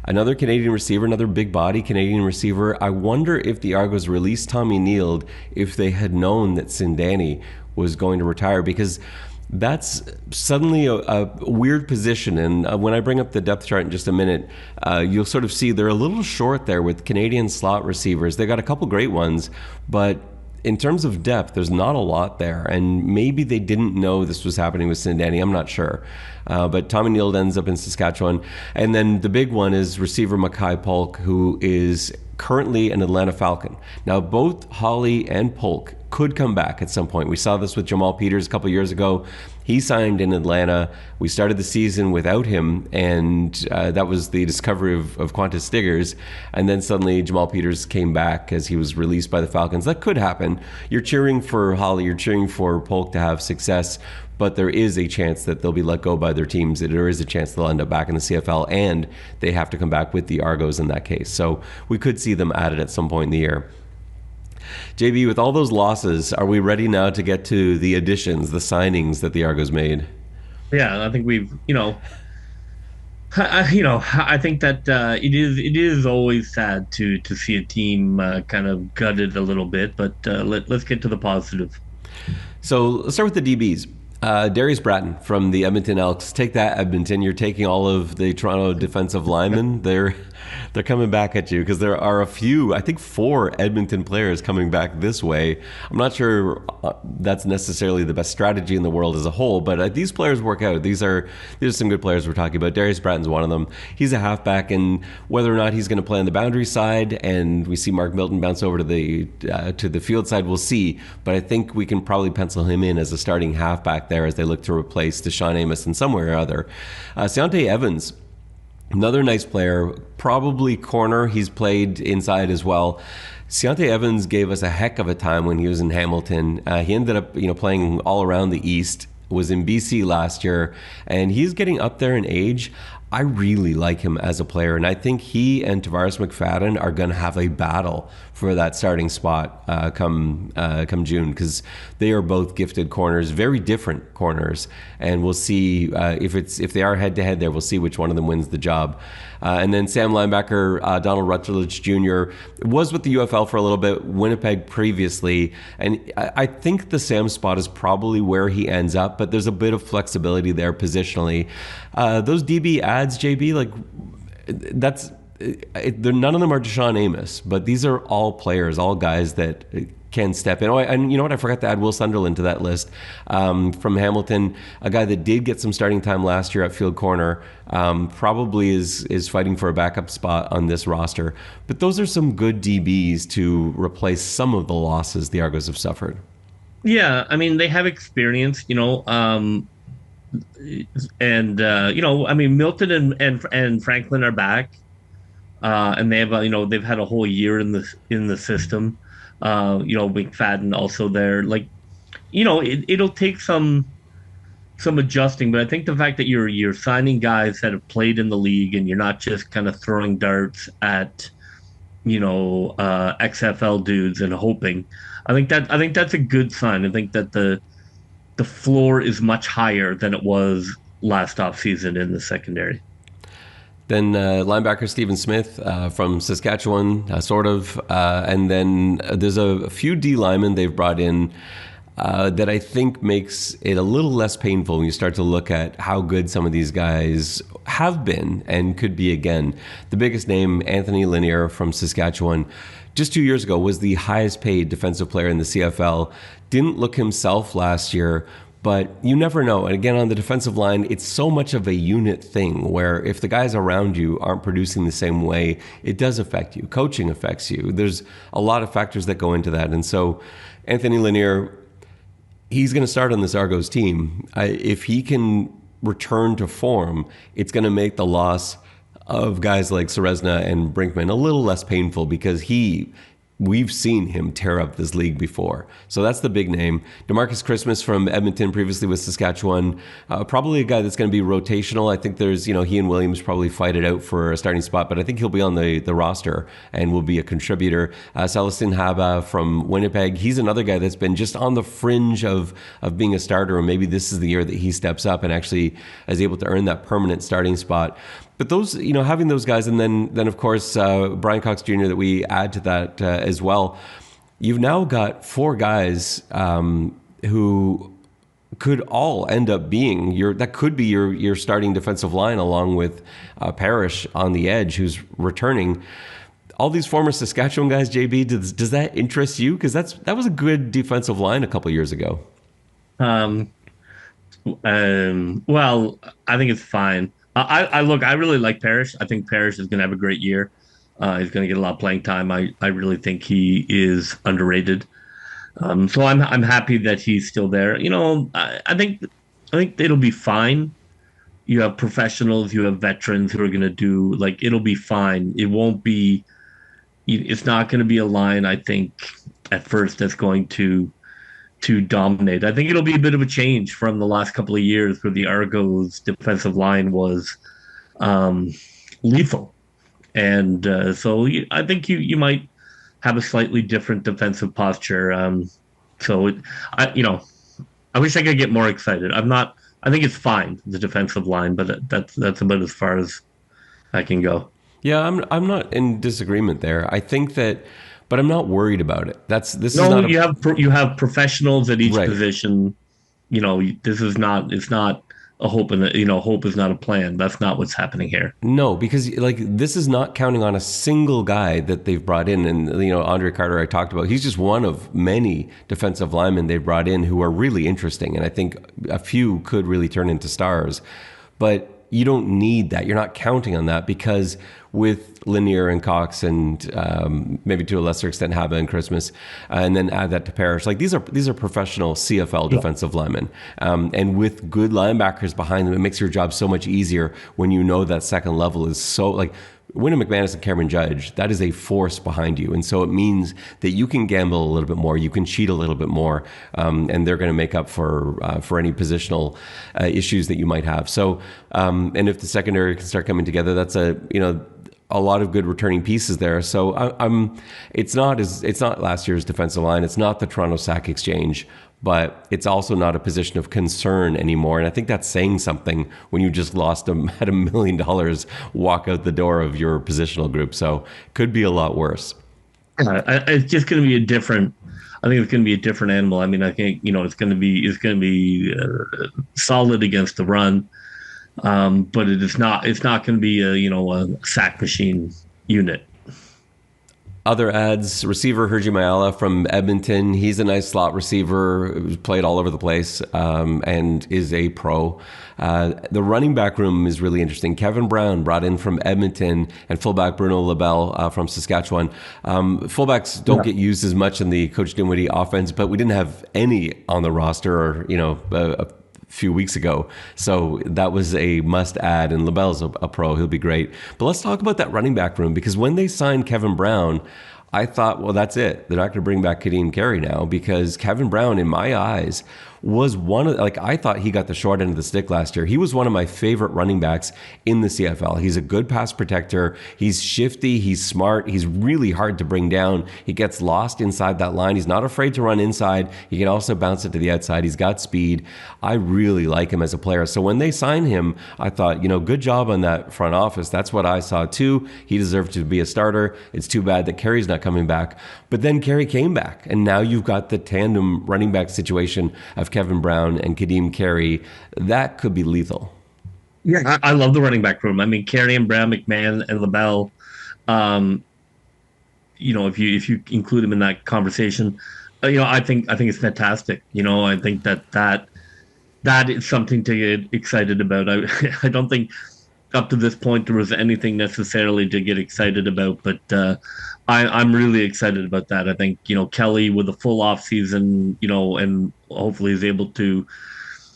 Another Canadian receiver, another big body Canadian receiver. I wonder if the Argos released Tommy Neild if they had known that Sindani was going to retire, because that's suddenly a weird position. And when I bring up the depth chart in just a minute, you'll sort of see they're a little short there with Canadian slot receivers. They got a couple great ones, but in terms of depth, there's not a lot there. And maybe they didn't know this was happening with Sindani. I'm not sure. But Tommy Neild ends up in Saskatchewan. And then the big one is receiver Mackay Polk, who is currently an Atlanta Falcon. Now, both Hawley and Polk could come back at some point. We saw this with Jamal Peters a couple years ago. He signed in Atlanta. We started the season without him, and that was the discovery of Qantas Stiggers. And then suddenly Jamal Peters came back as he was released by the Falcons. That could happen. You're cheering for Holly, you're cheering for Polk to have success, but there is a chance that they'll be let go by their teams. There is a chance they'll end up back in the CFL, and they have to come back with the Argos in that case. So we could see them added at some point in the year. JB, with all those losses, are we ready now to get to the additions, the signings that the Argos made? Yeah, I think we've, I think that it is always sad to see a team kind of gutted a little bit, but let's get to the positive. So let's start with the DBs. Darius Bratton from the Edmonton Elks. Take that, Edmonton. You're taking all of the Toronto defensive linemen. They're coming back at you because there are a few, I think 4 Edmonton players coming back this way. I'm not sure that's necessarily the best strategy in the world as a whole, but these players work out. These are some good players we're talking about. Darius Bratton's one of them. He's a halfback, and whether or not he's going to play on the boundary side, and we see Mark Milton bounce over to the field side, we'll see. But I think we can probably pencil him in as a starting halfback there as they look to replace Deshaun Amos in some way or other. Seontae Evans, another nice player, probably corner. He's played inside as well. Seontae Evans gave us a heck of a time when he was in Hamilton. He ended up, playing all around the East. Was in BC last year, and he's getting up there in age. I really like him as a player, and I think he and Tavares McFadden are going to have a battle for that starting spot come June, because they are both gifted corners, very different corners, and we'll see if they are head to head there. We'll see which one of them wins the job. And then Sam linebacker Donald Rutledge Jr. was with the UFL for a little bit, Winnipeg previously, and I think the Sam spot is probably where he ends up, but there's a bit of flexibility there positionally. Those DB ads, JB, none of them are Deshaun Amos, but these are all players, all guys that can step in. And you know what? I forgot to add Will Sunderland to that list from Hamilton, a guy that did get some starting time last year at field corner, probably is fighting for a backup spot on this roster. But those are some good DBs to replace some of the losses the Argos have suffered. Yeah, I mean, they have experience, and Milton and Franklin are back, and they have they've had a whole year in the system. McFadden also there. It'll take some adjusting, but I think the fact that you're signing guys that have played in the league and you're not just kind of throwing darts at XFL dudes and hoping. I think that's a good sign. I think that the floor is much higher than it was last offseason in the secondary. Then linebacker Stephen Smith from Saskatchewan, and then there's a few D linemen they've brought in that I think makes it a little less painful when you start to look at how good some of these guys have been and could be again. The biggest name, Anthony Lanier from Saskatchewan, just 2 years ago was the highest paid defensive player in the CFL. Didn't look himself last year, but you never know. And again, on the defensive line, it's so much of a unit thing where if the guys around you aren't producing the same way, it does affect you. Coaching affects you. There's a lot of factors that go into that. And so Anthony Lanier, he's going to start on this Argos team. If he can return to form, it's going to make the loss of guys like Serezna and Brinkman a little less painful because we've seen him tear up this league before. So that's the big name. DeMarcus Christmas from Edmonton, previously with Saskatchewan, probably a guy that's going to be rotational. I think there's, he and Williams probably fight it out for a starting spot, but I think he'll be on the roster and will be a contributor. Celestin Haba from Winnipeg, he's another guy that's been just on the fringe of being a starter, and maybe this is the year that he steps up and actually is able to earn that permanent starting spot. But those, having those guys, and then of course, Brian Cox Jr. that we add to that as well. You've now got 4 guys who could all end up being your starting defensive line, along with Parrish on the edge, who's returning. All these former Saskatchewan guys, JB, does that interest you? Because that was a good defensive line a couple years ago. Well, I think it's fine. I really like Parrish. I think Parrish is going to have a great year. He's going to get a lot of playing time. I really think he is underrated. So I'm happy that he's still there. I think it'll be fine. You have professionals, you have veterans who are going to do like it'll be fine. It won't be. It's not going to be a line. I think at first that's going to dominate. I think it'll be a bit of a change from the last couple of years where the Argos defensive line was um, lethal, and I think you might have a slightly different defensive posture. So it, I wish I could get more excited. I'm not. I think it's fine the defensive line, but that's about as far as I can go. Yeah, I'm not in disagreement there. I think that, but I'm not worried about it. This is No, not a you have professionals at each right. position. This is not. It's not a hope, and hope is not a plan. That's not what's happening here. No, because like this is not counting on a single guy that they've brought in, and Andre Carter I talked about. He's just one of many defensive linemen they've brought in who are really interesting, and I think a few could really turn into stars. But you don't need that. You're not counting on that because with Lanier and Cox and maybe to a lesser extent Haba and Christmas, and then add that to Parrish. Like these are professional CFL Yeah. defensive linemen, and with good linebackers behind them, it makes your job so much easier when you know that second level is so like. Wyndham McManus and Cameron Judge, that is a force behind you. And so it means that you can gamble a little bit more, you can cheat a little bit more, and they're going to make up for any positional issues that you might have. So, and if the secondary can start coming together, that's a lot of good returning pieces there. So it's not last year's defensive line. It's not the Toronto Sack Exchange, but it's also not a position of concern anymore. And I think that's saying something when you just lost had $1 million walk out the door of your positional group. So it could be a lot worse. It's just going to be a different. I think it's going to be a different animal. I mean, I think it's going to be solid against the run, but it's not. It's not going to be a sack machine unit. Other ads, receiver Herji Mayala from Edmonton. He's a nice slot receiver who's played all over the place and is a pro. The running back room is really interesting. Kevin Brown brought in from Edmonton and fullback Bruno Labelle from Saskatchewan. Fullbacks don't get used as much in the Coach Dinwiddie offense, but we didn't have any on the roster or, a few weeks ago. So that was a must add, and LaBelle's a pro. He'll be great. But let's talk about that running back room, because when they signed Kevin Brown, I thought, well, that's it. They're not going to bring back Kadeem Carey now, because Kevin Brown, in my eyes, was I thought he got the short end of the stick last year. He was one of my favorite running backs in the CFL. He's a good pass protector. He's shifty. He's smart. He's really hard to bring down. He gets lost inside that line. He's not afraid to run inside. He can also bounce it to the outside. He's got speed. I really like him as a player. So when they signed him, I thought, good job on that front office. That's what I saw too. He deserved to be a starter. It's too bad that Carey's not coming back. But then Carey came back, and now you've got the tandem running back situation of Kevin Brown and Kadeem Carey. That could be lethal. Yeah, I love the running back room. I mean, Carey and Brown, McMahon and LaBelle. If you include them in that conversation, I think it's fantastic. I think that is something to get excited about. I don't think up to this point there was anything necessarily to get excited about, but I'm really excited about that. I think Kelly with a full off season, and hopefully is able to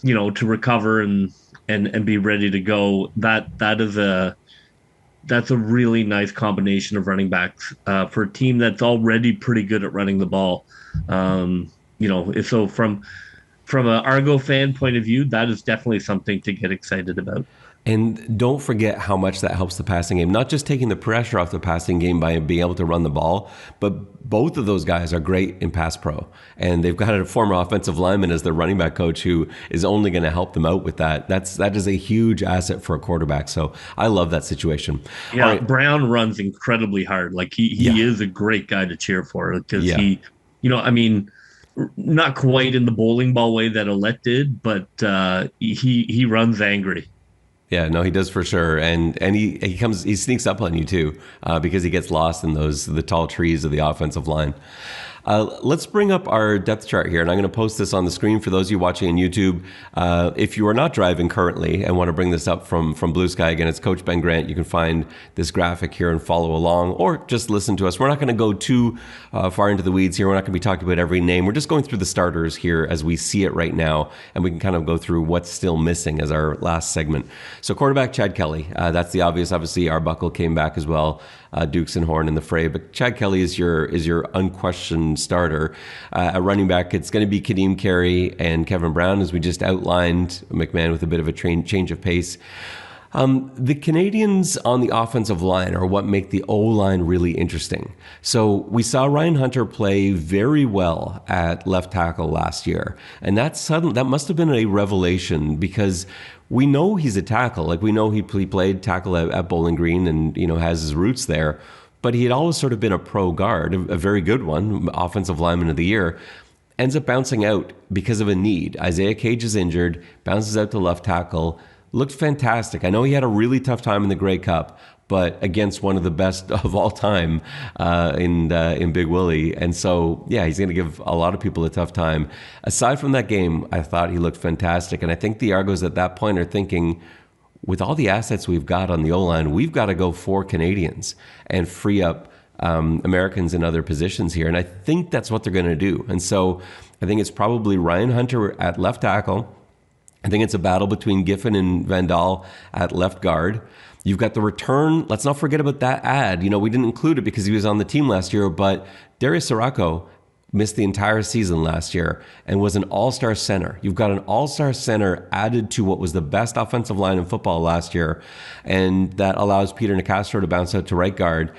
to recover and be ready to go. That's a really nice combination of running backs for a team that's already pretty good at running the ball. So from an Argo fan point of view, that is definitely something to get excited about. And don't forget how much that helps the passing game. Not just taking the pressure off the passing game by being able to run the ball, but both of those guys are great in pass pro. And they've got a former offensive lineman as their running back coach who is only going to help them out with that. That is a huge asset for a quarterback. So I love that situation. Yeah, right. Brown runs incredibly hard. Like he is a great guy to cheer for, because he, not quite in the bowling ball way that Alette did, but he runs angry. Yeah, no, he does for sure, and he sneaks up on you too, because he gets lost in the tall trees of the offensive line. Let's bring up our depth chart here, and I'm going to post this on the screen for those of you watching on YouTube. If you are not driving currently and want to bring this up from Blue Sky, again, it's Coach Ben Grant. You can find this graphic here and follow along, or just listen to us. We're not going to go too far into the weeds here. We're not going to be talking about every name. We're just going through the starters here as we see it right now, and we can kind of go through what's still missing as our last segment. So quarterback Chad Kelly, that's the obvious. Obviously, Arbuckle came back as well. Dukes and Horn in the fray, but Chad Kelly is your unquestioned starter. At running back, it's going to be Kadeem Carey and Kevin Brown, as we just outlined. McMahon with a bit of a change of pace. The Canadians on the offensive line are what make the O-line really interesting. So we saw Ryan Hunter play very well at left tackle last year, and that must have been a revelation, because we know he's a tackle. Like, we know he played tackle at Bowling Green and, has his roots there. But he had always sort of been a pro guard, a very good one, offensive lineman of the year. Ends up bouncing out because of a need. Isaiah Cage is injured, bounces out to left tackle. Looked fantastic. I know he had a really tough time in the Grey Cup, but against one of the best of all time in Big Willie. And so, yeah, he's going to give a lot of people a tough time. Aside from that game, I thought he looked fantastic. And I think the Argos at that point are thinking, with all the assets we've got on the O-line, we've got to go for Canadians and free up Americans in other positions here. And I think that's what they're going to do. And so I think it's probably Ryan Hunter at left tackle. I think it's a battle between Giffen and Vandal at left guard. You've got the return. Let's not forget about that ad. We didn't include it because he was on the team last year, but Darius Sirocco missed the entire season last year and was an all-star center. You've got an all-star center added to what was the best offensive line in football last year, and that allows Peter Nicastro to bounce out to right guard.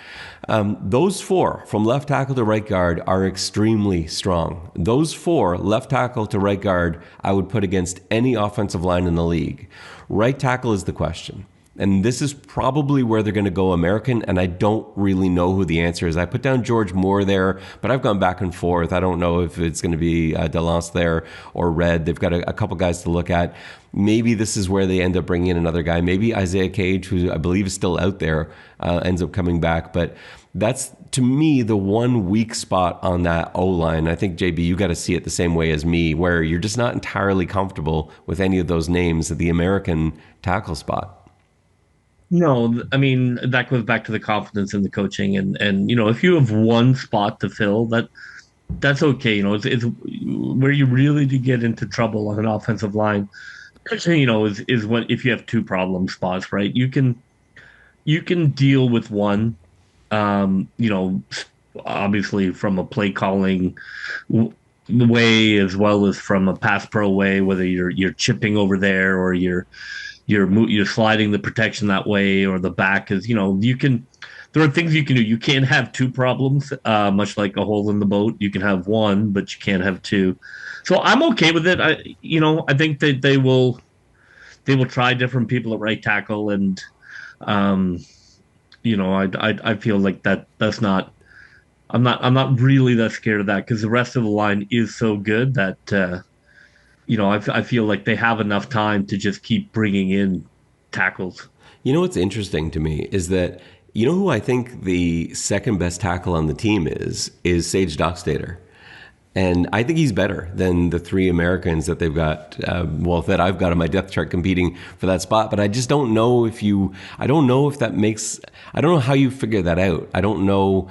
Those four, from left tackle to right guard, are extremely strong. Those four, left tackle to right guard, I would put against any offensive line in the league. Right tackle is the question. And this is probably where they're going to go American, and I don't really know who the answer is. I put down George Moore there, but I've gone back and forth. I don't know if it's going to be Delance there or Red. They've got a couple guys to look at. Maybe this is where they end up bringing in another guy. Maybe Isaiah Cage, who I believe is still out there, ends up coming back. But that's, to me, the one weak spot on that O-line. I think, JB, you got to see it the same way as me, where you're just not entirely comfortable with any of those names at the American tackle spot. No, I mean, that goes back to the confidence in the coaching, and if you have one spot to fill, that's okay. It's where you really do get into trouble on an offensive line. Is when, if you have two problem spots, right? You can deal with one. Obviously from a play calling way as well as from a pass pro way, whether you're chipping over there or you're sliding the protection that way, or the back is, there are things you can do. You can't have two problems, much like a hole in the boat. You can have one, but you can't have two. So I'm okay with it. I think that they will try different people at right tackle, and I feel like that's not. I'm not really that scared of that, because the rest of the line is so good that. I feel like they have enough time to just keep bringing in tackles. What's interesting to me is that, who I think the second best tackle on the team is Sage Dockstader. And I think he's better than the three Americans that they've got, that I've got on my depth chart competing for that spot. But I just don't know I don't know how you figure that out. I don't know,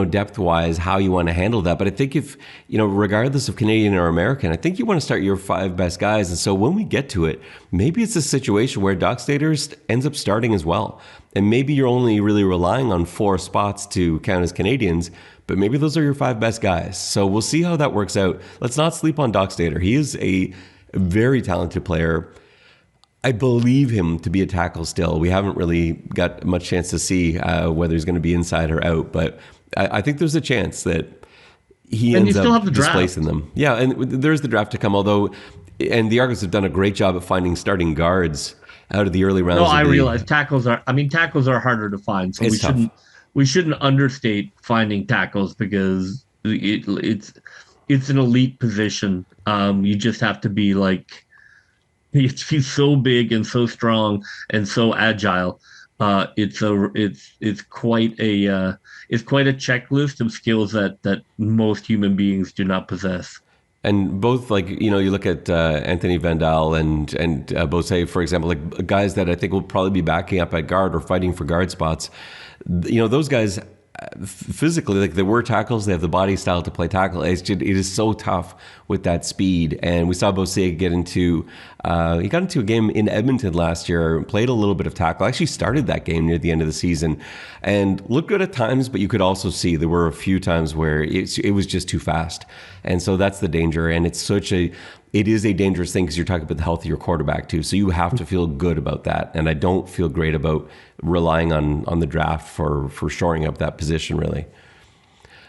depth-wise, how you want to handle that. But I think if, regardless of Canadian or American, I think you want to start your five best guys. And so when we get to it, maybe it's a situation where Dockstader ends up starting as well. And maybe you're only really relying on four spots to count as Canadians, but maybe those are your five best guys. So we'll see how that works out. Let's not sleep on Dockstader. He is a very talented player. I believe him to be a tackle still. We haven't really got much chance to see whether he's going to be inside or out, but I think there's a chance that he ends up displacing them. Yeah, and there's the draft to come, and the Argos have done a great job at finding starting guards out of the early rounds. No, I realize tackles are harder to find, so we shouldn't understate finding tackles, because it's an elite position. You just have to be he's so big and so strong and so agile. It's quite a checklist of skills that most human beings do not possess. And both, like, you look at Anthony Vandal and Bose, for example, like guys that I think will probably be backing up at guard or fighting for guard spots. Those guys physically, like, they were tackles. They have the body style to play tackle. It is so tough with that speed. And we saw Bose get into he got into a game in Edmonton last year, played a little bit of tackle. Actually started that game near the end of the season and looked good at times, but you could also see there were a few times where it was just too fast. And so that's the danger. And it is a dangerous thing because you're talking about the health of your quarterback too. So you have to feel good about that. And I don't feel great about relying on the draft for shoring up that position, really.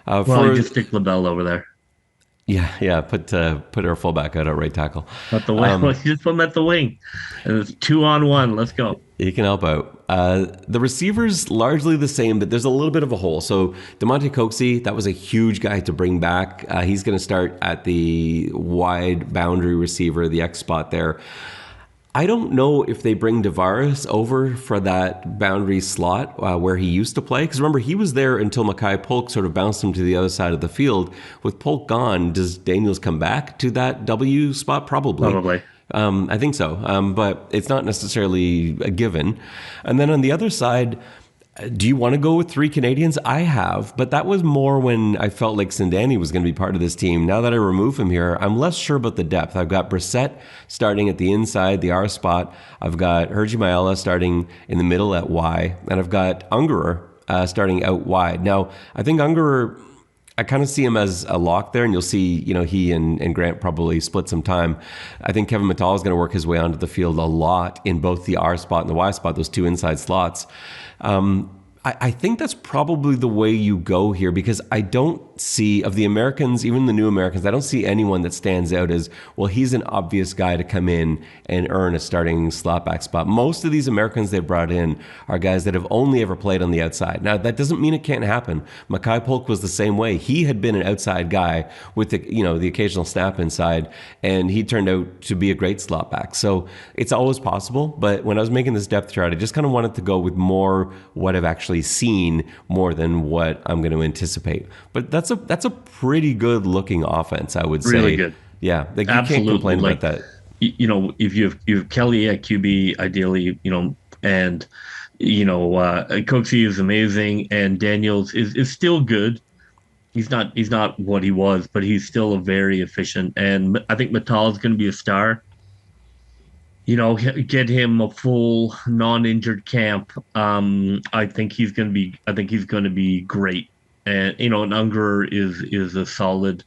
You just stick LaBelle over there. Yeah. Put our fullback out at right tackle. At the wing. You just put him at the wing. And it's 2-on-1. Let's go. He can help out. The receivers, largely the same, but there's a little bit of a hole. So DeMonte Coxey, that was a huge guy to bring back. He's going to start at the wide boundary receiver, the X spot there. I don't know if they bring Tavares over for that boundary slot where he used to play. Because remember, he was there until Makai Polk sort of bounced him to the other side of the field. With Polk gone, does Daniels come back to that W spot? Probably. I think so. But it's not necessarily a given. And then on the other side, do you want to go with 3 Canadians? I have, but that was more when I felt like Sindani was going to be part of this team. Now that I remove him here, I'm less sure about the depth. I've got Brissett starting at the inside, the R spot. I've got Hergy Maela starting in the middle at Y, and I've got Ungerer starting out wide. Now, I think Ungerer, I kind of see him as a lock there, and you'll see, he and Grant probably split some time. I think Kevin Mittal is going to work his way onto the field a lot in both the R spot and the Y spot, those 2 inside slots. I think that's probably the way you go here because I don't see, of the Americans, even the new Americans, I don't see anyone that stands out as, well, he's an obvious guy to come in and earn a starting slotback spot. Most of these Americans they brought in are guys that have only ever played on the outside. Now, that doesn't mean it can't happen. Makai Polk was the same way. He had been an outside guy with the occasional snap inside, and he turned out to be a great slotback. So it's always possible, but when I was making this depth chart, I just kind of wanted to go with more what I've actually seen more than what I'm going to anticipate. But that's a pretty good looking offense, I would say. Really good. Yeah, like you can't complain about that. If you have Kelly at QB, ideally, and Coxey is amazing, and Daniels is still good. He's not what he was, but he's still a very efficient. And I think Mittal is going to be a star. Get him a full non-injured camp. I think he's going to be great. And and Ungerer is a solid.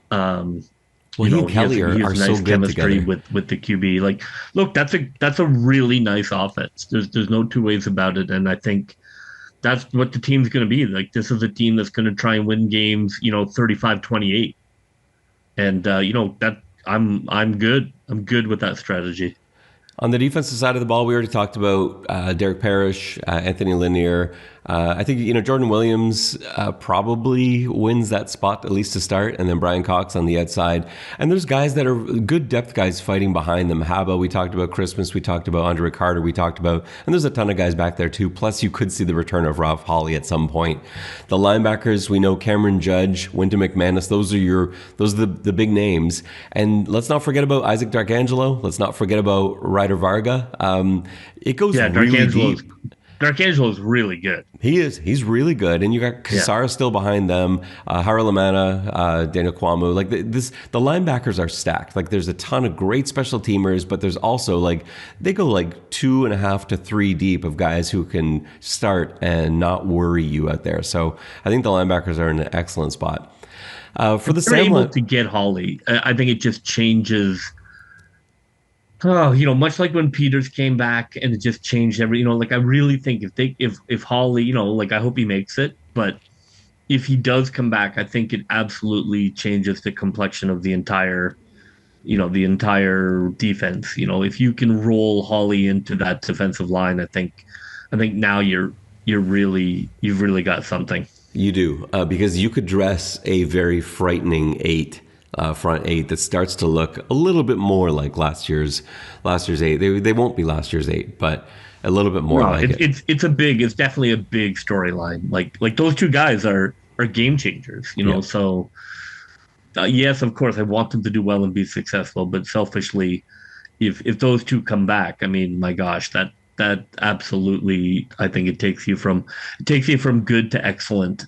He and Kelly are nice so good chemistry together with the QB. Like, look, that's a really nice offense. There's no two ways about it, and I think that's what the team's going to be. Like, this is a team that's going to try and win games, 35-28, and that I'm good. I'm good with that strategy. On the defensive side of the ball, we already talked about Derek Parrish, Anthony Lanier. I think Jordan Williams probably wins that spot, at least to start, and then Brian Cox on the outside. And there's guys that are good depth guys fighting behind them. Haba, we talked about. Christmas, we talked about. Andre Carter, we talked about. And there's a ton of guys back there too. Plus, you could see the return of Ralph Hawley at some point. The linebackers, we know Cameron Judge, Wynton McManus. Those are the big names. And let's not forget about Isaac Darkangelo. Let's not forget about Ryder Varga. It goes really deep. Darkangelo is really good. He is. He's really good. And you got Kasara still behind them, Haralamana, Daniel Kwamu. Like the linebackers are stacked. Like there's a ton of great special teamers, but there's also they go 2.5 to 3 deep of guys who can start and not worry you out there. So I think the linebackers are in an excellent spot. For the Sam able to get Hawley, I think it just changes. Much like when Peters came back and it just changed I really think if Hawley, I hope he makes it, but if he does come back, I think it absolutely changes the complexion of the entire defense. If you can roll Hawley into that defensive line, I think now you've really got something. You do, because you could dress a very frightening front 8 that starts to look a little bit more like last year's 8. They won't be last year's 8, but a little bit more No, like it. it's definitely a big storyline. Like those two guys are game changers, you Yeah. know. So yes, of course, I want them to do well and be successful, but selfishly, if those two come back, I mean, my gosh, that absolutely, I think it takes you from good to excellent.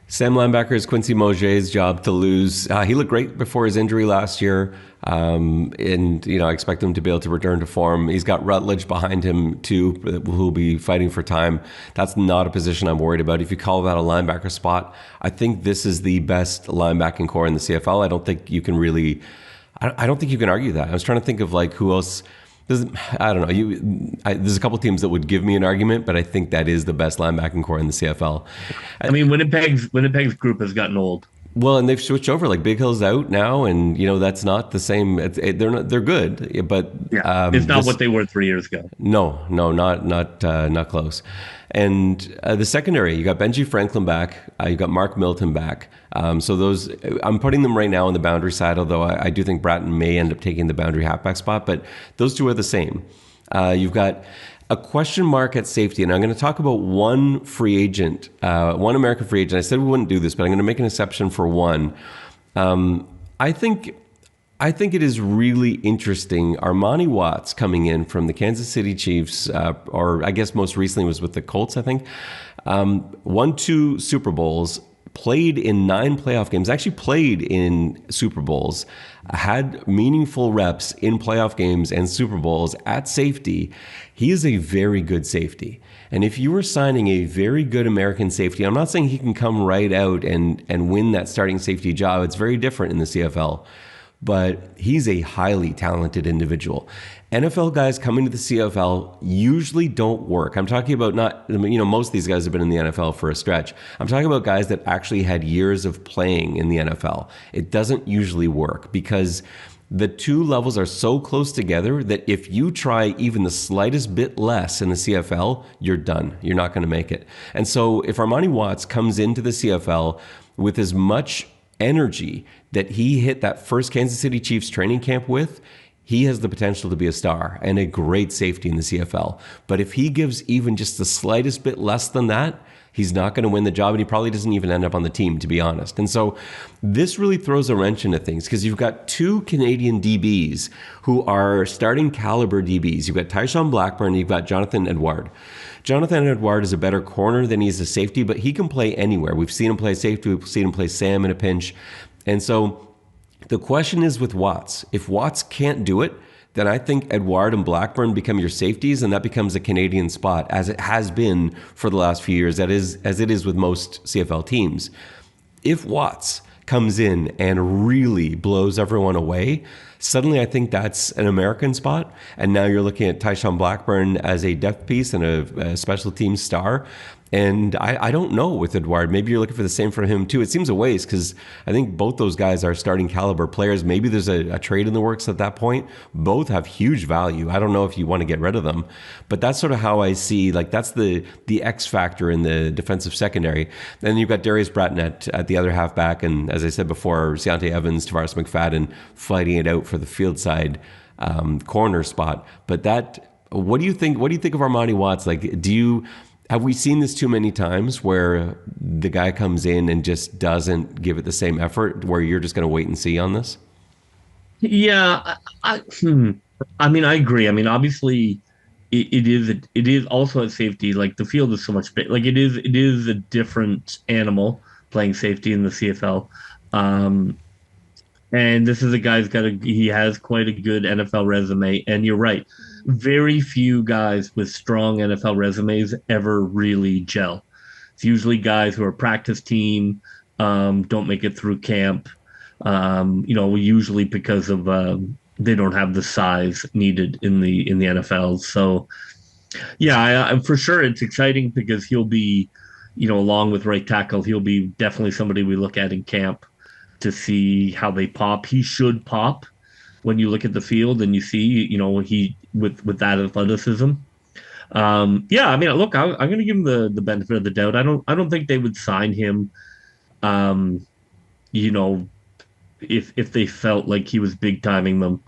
Sam linebacker is Quincy Mauger's job to lose. He looked great before his injury last year, and I expect him to be able to return to form. He's got Rutledge behind him too, who'll be fighting for time. That's not a position I'm worried about. If you call that a linebacker spot, I think this is the best linebacking core in the CFL. I don't think you can really. I don't think you can argue that. I was trying to think of like who else. I don't know. There's a couple teams that would give me an argument, but I think that is the best linebacking core in the CFL. I mean, Winnipeg's group has gotten old. Well, and they've switched over. Like Big Hill's out now, and that's not the same. They're good, but Yeah, it's not what they were 3 years ago. No, not close. And the secondary, you got Benji Franklin back, you got Mark Milton back. So those, I'm putting them right now on the boundary side, although I do think Bratton may end up taking the boundary halfback spot, but those two are the same. You've got a question mark at safety, and I'm going to talk about one free agent, one American free agent. I said we wouldn't do this, but I'm going to make an exception for one. I think it is really interesting. Armani Watts coming in from the Kansas City Chiefs, or I guess most recently was with the Colts, I think. Won 2 Super Bowls, played in 9 playoff games, actually played in Super Bowls, had meaningful reps in playoff games and Super Bowls at safety. He is a very good safety. And if you were signing a very good American safety, I'm not saying he can come right out and win that starting safety job. It's very different in the CFL. But he's a highly talented individual. NFL guys coming to the CFL usually don't work. I'm talking about most of these guys have been in the NFL for a stretch. I'm talking about guys that actually had years of playing in the NFL. It doesn't usually work because the two levels are so close together that if you try even the slightest bit less in the CFL, you're done. You're not going to make it. And so if Armani Watts comes into the CFL with as much energy that he hit that first Kansas City Chiefs training camp with, he has the potential to be a star and a great safety in the CFL. But if he gives even just the slightest bit less than that, he's not going to win the job, and he probably doesn't even end up on the team, to be honest. And so this really throws a wrench into things because you've got 2 Canadian DBs who are starting caliber DBs. You've got Tyshawn Blackburn, and you've got Jonathan Edouard. Jonathan Edouard is a better corner than he's a safety, but he can play anywhere. We've seen him play safety. We've seen him play Sam in a pinch. And so the question is with Watts. If Watts can't do it, then I think Edouard and Blackburn become your safeties, and that becomes a Canadian spot, as it has been for the last few years, as it is with most CFL teams. If Watts comes in and really blows everyone away, suddenly I think that's an American spot. And now you're looking at Tyshawn Blackburn as a depth piece and a special teams star. And I don't know with Edouard. Maybe you're looking for the same for him too. It seems a waste because I think both those guys are starting caliber players. Maybe there's a trade in the works at that point. Both have huge value. I don't know if you want to get rid of them, but that's sort of how I see, like, that's the X factor in the defensive secondary. Then you've got Darius Bratton at the other halfback, and as I said before, Deontay Evans, Tavares McFadden fighting it out for the field side corner spot. But what do you think? What do you think of Armani Watts? Like, have we seen this too many times where the guy comes in and just doesn't give it the same effort, where you're just going to wait and see on this? Yeah, I mean, I agree. I mean, obviously, it is also at safety. Like the field is so much big. Like it is a different animal playing safety in the CFL. And this is a guy he has quite a good NFL resume. And you're right, very few guys with strong NFL resumes ever really gel. It's usually guys who are practice team, don't make it through camp. Usually because of they don't have the size needed in the NFL. So yeah, I for sure it's exciting because he'll be, along with right tackle, he'll be definitely somebody we look at in camp to see how they pop. He should pop when you look at the field and you see, he with that athleticism. Yeah, I mean, look, I'm going to give him the benefit of the doubt. I don't think they would sign him, if they felt like he was big timing them.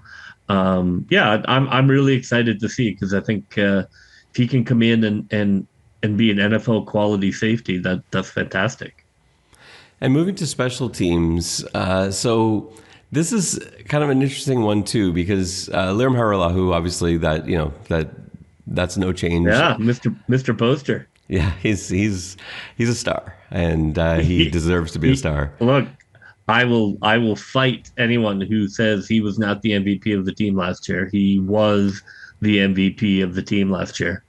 Yeah, I'm really excited to see, because I think if he can come in and be an NFL quality safety, that's fantastic. And moving to special teams, so this is kind of an interesting one too, because Liam Haralahu, obviously, that's no change. Yeah, Mr. Poster. Yeah, he's a star, and he He, deserves to be a star. look, I will fight anyone who says he was not the MVP of the team last year. He was the MVP of the team last year.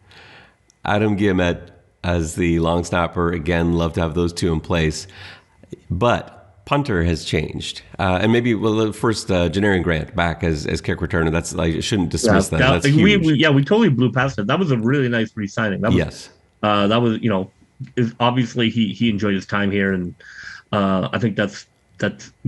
Adam Guillemette as the long snapper, again, love to have those two in place. But punter has changed. And maybe, well, first, Janarian Grant back as kick returner. That's, I shouldn't dismiss that. That's huge. We totally blew past it. That was a really nice re-signing. Yes. That was, obviously he enjoyed his time here, and I think that's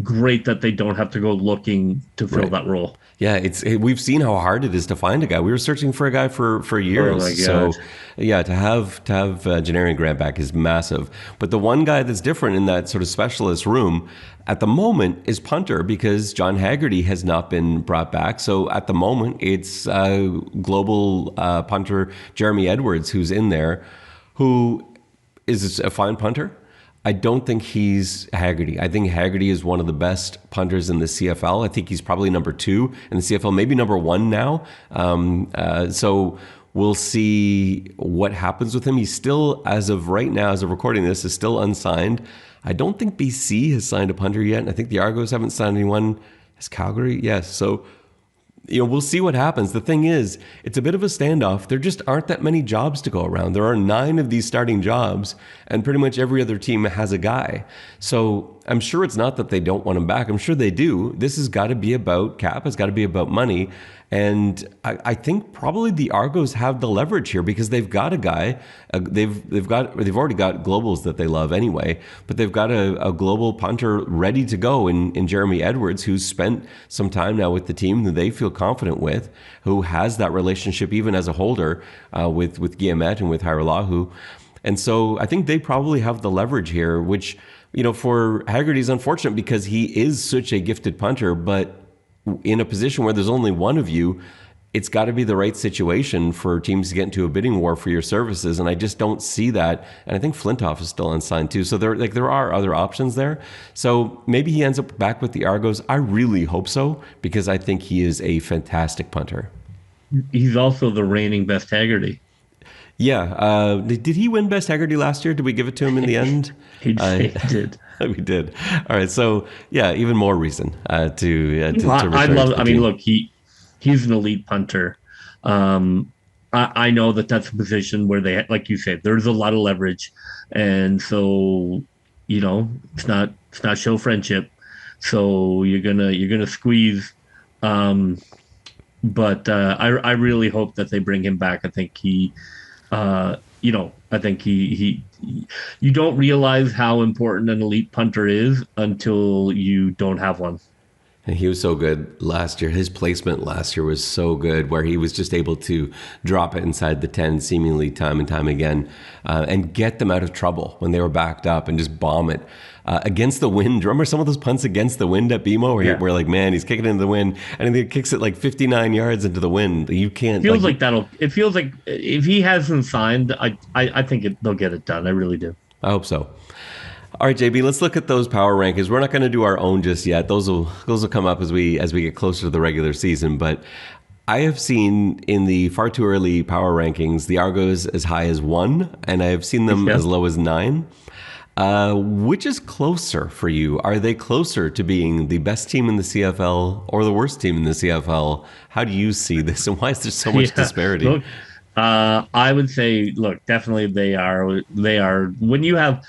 great that they don't have to go looking to fill that role. Yeah, we've seen how hard it is to find a guy. We were searching for a guy for years. Oh my so gosh. yeah, to have Janarian Grant back is massive. But the one guy that's different in that sort of specialist room at the moment is punter, because John Haggerty has not been brought back. So at the moment, it's global punter Jeremy Edwards who's in there, who is a fine punter. I don't think he's Haggerty. I think Haggerty is one of the best punters in the CFL. I think he's probably number 2 in the CFL, maybe number 1 now. So we'll see what happens with him. He's still, as of right now, as of recording this, is still unsigned. I don't think BC has signed a punter yet. And I think the Argos haven't signed anyone. Has Calgary? Yes. So we'll see what happens. The thing is, it's a bit of a standoff. There just aren't that many jobs to go around. There are 9 of these starting jobs, and pretty much every other team has a guy. So I'm sure it's not that they don't want him back. I'm sure they do. This has got to be about cap. It's got to be about money. And I think probably the Argos have the leverage here, because they've got a guy. They've already got globals that they love anyway, but they've got a global punter ready to go in Jeremy Edwards, who's spent some time now with the team that they feel confident with, who has that relationship even as a holder with Guillemette and with Haralahu. And so I think they probably have the leverage here, which, for Haggerty is unfortunate, because he is such a gifted punter, but in a position where there's only one of you, it's got to be the right situation for teams to get into a bidding war for your services. And I just don't see that. And I think Flintoff is still unsigned too. So there are other options there. So maybe he ends up back with the Argos. I really hope so, because I think he is a fantastic punter. He's also the reigning best Haggerty. Yeah. Did he win Best Haggerty last year? Did we give it to him in the end? He did. We did. All right. So yeah, even more reason to I love. I mean, look, he's an elite punter. I know that's a position where they, like you said, there's a lot of leverage, and so it's not show friendship. So you're gonna squeeze. But I really hope that they bring him back. I think I think he you don't realize how important an elite punter is until you don't have one. And he was so good last year. His placement last year was so good, where he was just able to drop it inside the 10 seemingly time and time again, and get them out of trouble when they were backed up and just bomb it against the wind. Remember some of those punts against the wind at BMO where we're like, man, he's kicking into the wind, and then he kicks it like 59 yards into the wind. You can't. It feels like if he hasn't signed, I think they'll get it done. I really do. I hope so. All right, JB, let's look at those power rankings. We're not going to do our own just yet. Those will come up as we get closer to the regular season. But I have seen in the far too early power rankings the Argos as high as 1, and I have seen them as low as 9. Which is closer for you? Are they closer to being the best team in the CFL or the worst team in the CFL? How do you see this, and why is there so much disparity? Look, I would say, look, definitely they are. When you have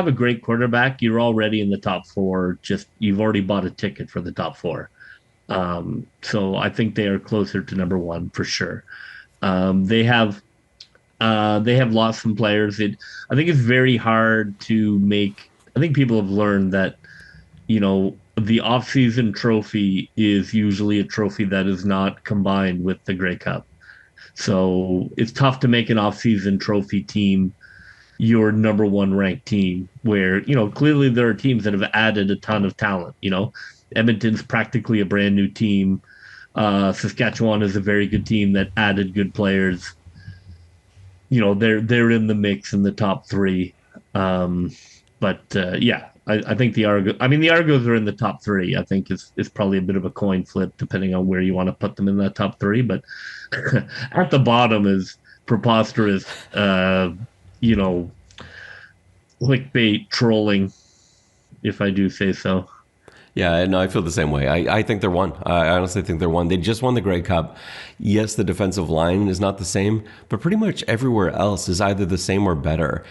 a great quarterback, you're already in the top 4. You've already bought a ticket for the top 4. So I think they are closer to number 1 for sure. They have lost some players. I think it's very hard to make. I think people have learned that, the offseason trophy is usually a trophy that is not combined with the Grey Cup. So it's tough to make an offseason trophy team your number 1 ranked team, where, clearly there are teams that have added a ton of talent. Edmonton's practically a brand new team. Saskatchewan is a very good team that added good players. They're in the mix in the top three. Yeah, I think the Argos. I mean, the Argos are in the top three. I think is probably a bit of a coin flip depending on where you want to put them in that top three. But at the bottom is preposterous. Clickbait trolling, if I do say so. Yeah, no, I feel the same way. I think they're one. I honestly think they're one. They just won the Grey Cup. Yes, the defensive line is not the same, but pretty much everywhere else is either the same or better.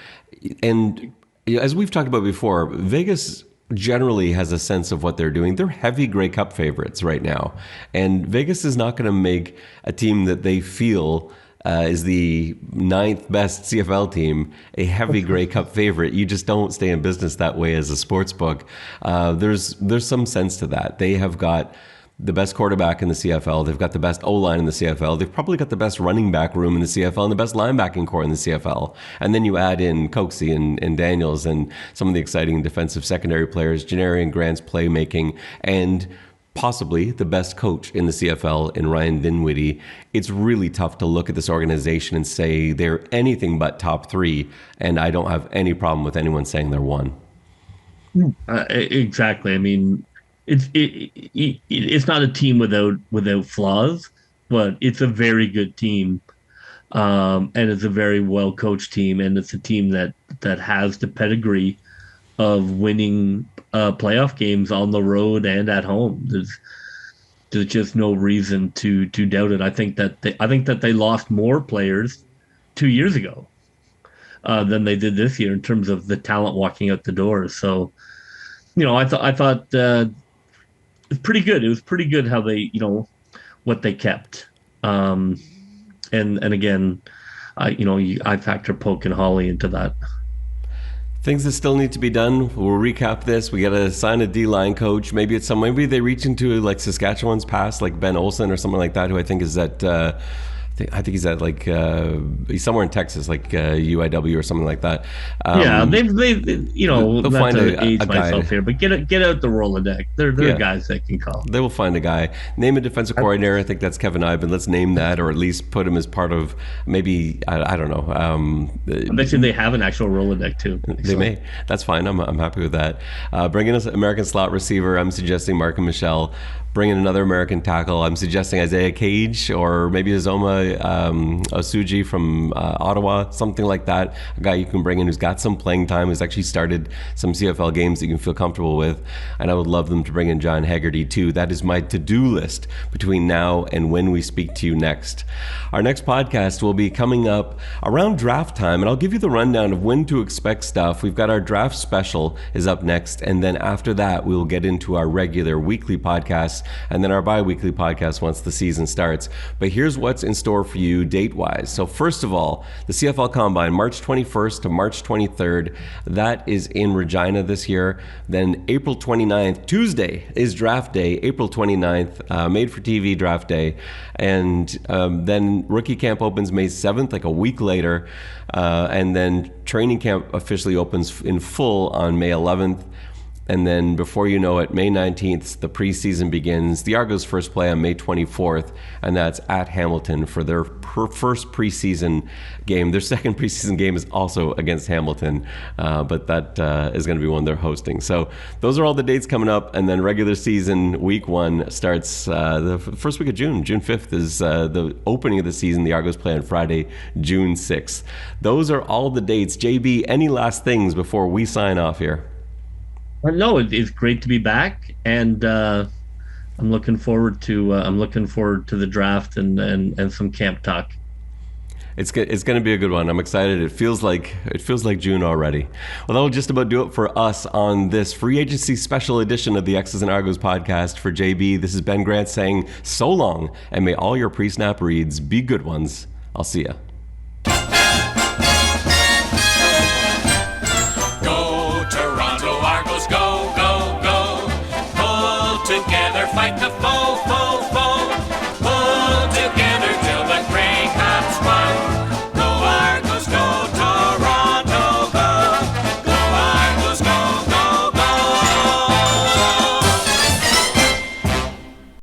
And as we've talked about before, Vegas generally has a sense of what they're doing. They're heavy Grey Cup favorites right now. And Vegas is not going to make a team that they feel is the 9th best CFL team a heavy Grey Cup favorite. You just don't stay in business that way as a sports book. There's some sense to that. They have got the best quarterback in the CFL. They've got the best O-line in the CFL. They've probably got the best running back room in the CFL and the best linebacking core in the CFL. And then you add in Coxie and Daniels and some of the exciting defensive secondary players, Janarian Grant's playmaking, and possibly the best coach in the CFL in Ryan Dinwiddie. It's really tough to look at this organization and say they're anything but top three, and I don't have any problem with anyone saying they're one. Exactly. I mean, it's not a team without flaws, but it's a very good team, and it's a very well coached team, and it's a team that has the pedigree of winning playoff games on the road and at home. There's just no reason to doubt it. I think that they lost more players 2 years ago than they did this year in terms of the talent walking out the door. So, I thought it's pretty good. It was pretty good how they, what they kept. And again, I factor Polk and Holly into that. Things that still need to be done. We'll recap this. We got to sign a D-line coach. Maybe they reach into like Saskatchewan's past, like Ben Olsen or something like that, who I think is at I think he's at he's somewhere in Texas, like UIW or something like that. They'll find a guy here, but get out the Rolodex. They're guys that can call. They will find a guy. Name a defensive coordinator. I think that's Kevin Iben. Let's name that, or at least put him as part of maybe I don't know. I bet you they have an actual Rolodex too. They may. That's fine. I'm happy with that. Bring in an American slot receiver. I'm suggesting Mark and Michelle. Bring in another American tackle. I'm suggesting Isaiah Cage or maybe Azoma Osuji from Ottawa, something like that. A guy you can bring in who's got some playing time, who's actually started some CFL games that you can feel comfortable with. And I would love them to bring in John Haggerty too. That is my to-do list between now and when we speak to you next. Our next podcast will be coming up around draft time, and I'll give you the rundown of when to expect stuff. We've got our draft special is up next, and then after that, we will get into our regular weekly podcast and then our bi-weekly podcast once the season starts. But here's what's in store for you date-wise. So first of all, the CFL Combine, March 21st to March 23rd. That is in Regina this year. Then April 29th, Tuesday, is draft day, April 29th, made-for-TV draft day. And then rookie camp opens May 7th, like a week later. And then training camp officially opens in full on May 11th. And then before you know it, May 19th, the preseason begins. The Argos first play on May 24th, and that's at Hamilton for their first preseason game. Their second preseason game is also against Hamilton, but that is going to be one they're hosting. So those are all the dates coming up, and then regular season week 1 starts the first week of June. June 5th is the opening of the season. The Argos play on Friday, June 6th. Those are all the dates. JB, any last things before we sign off here? No, it's great to be back, and I'm looking forward to the draft and some camp talk. It's going to be a good one. I'm excited. It feels like June already. Well, that'll just about do it for us on this free agency special edition of the X's and Argos podcast. For JB, this is Ben Grant saying so long, and may all your pre-snap reads be good ones. I'll see ya. Together, fight the fight.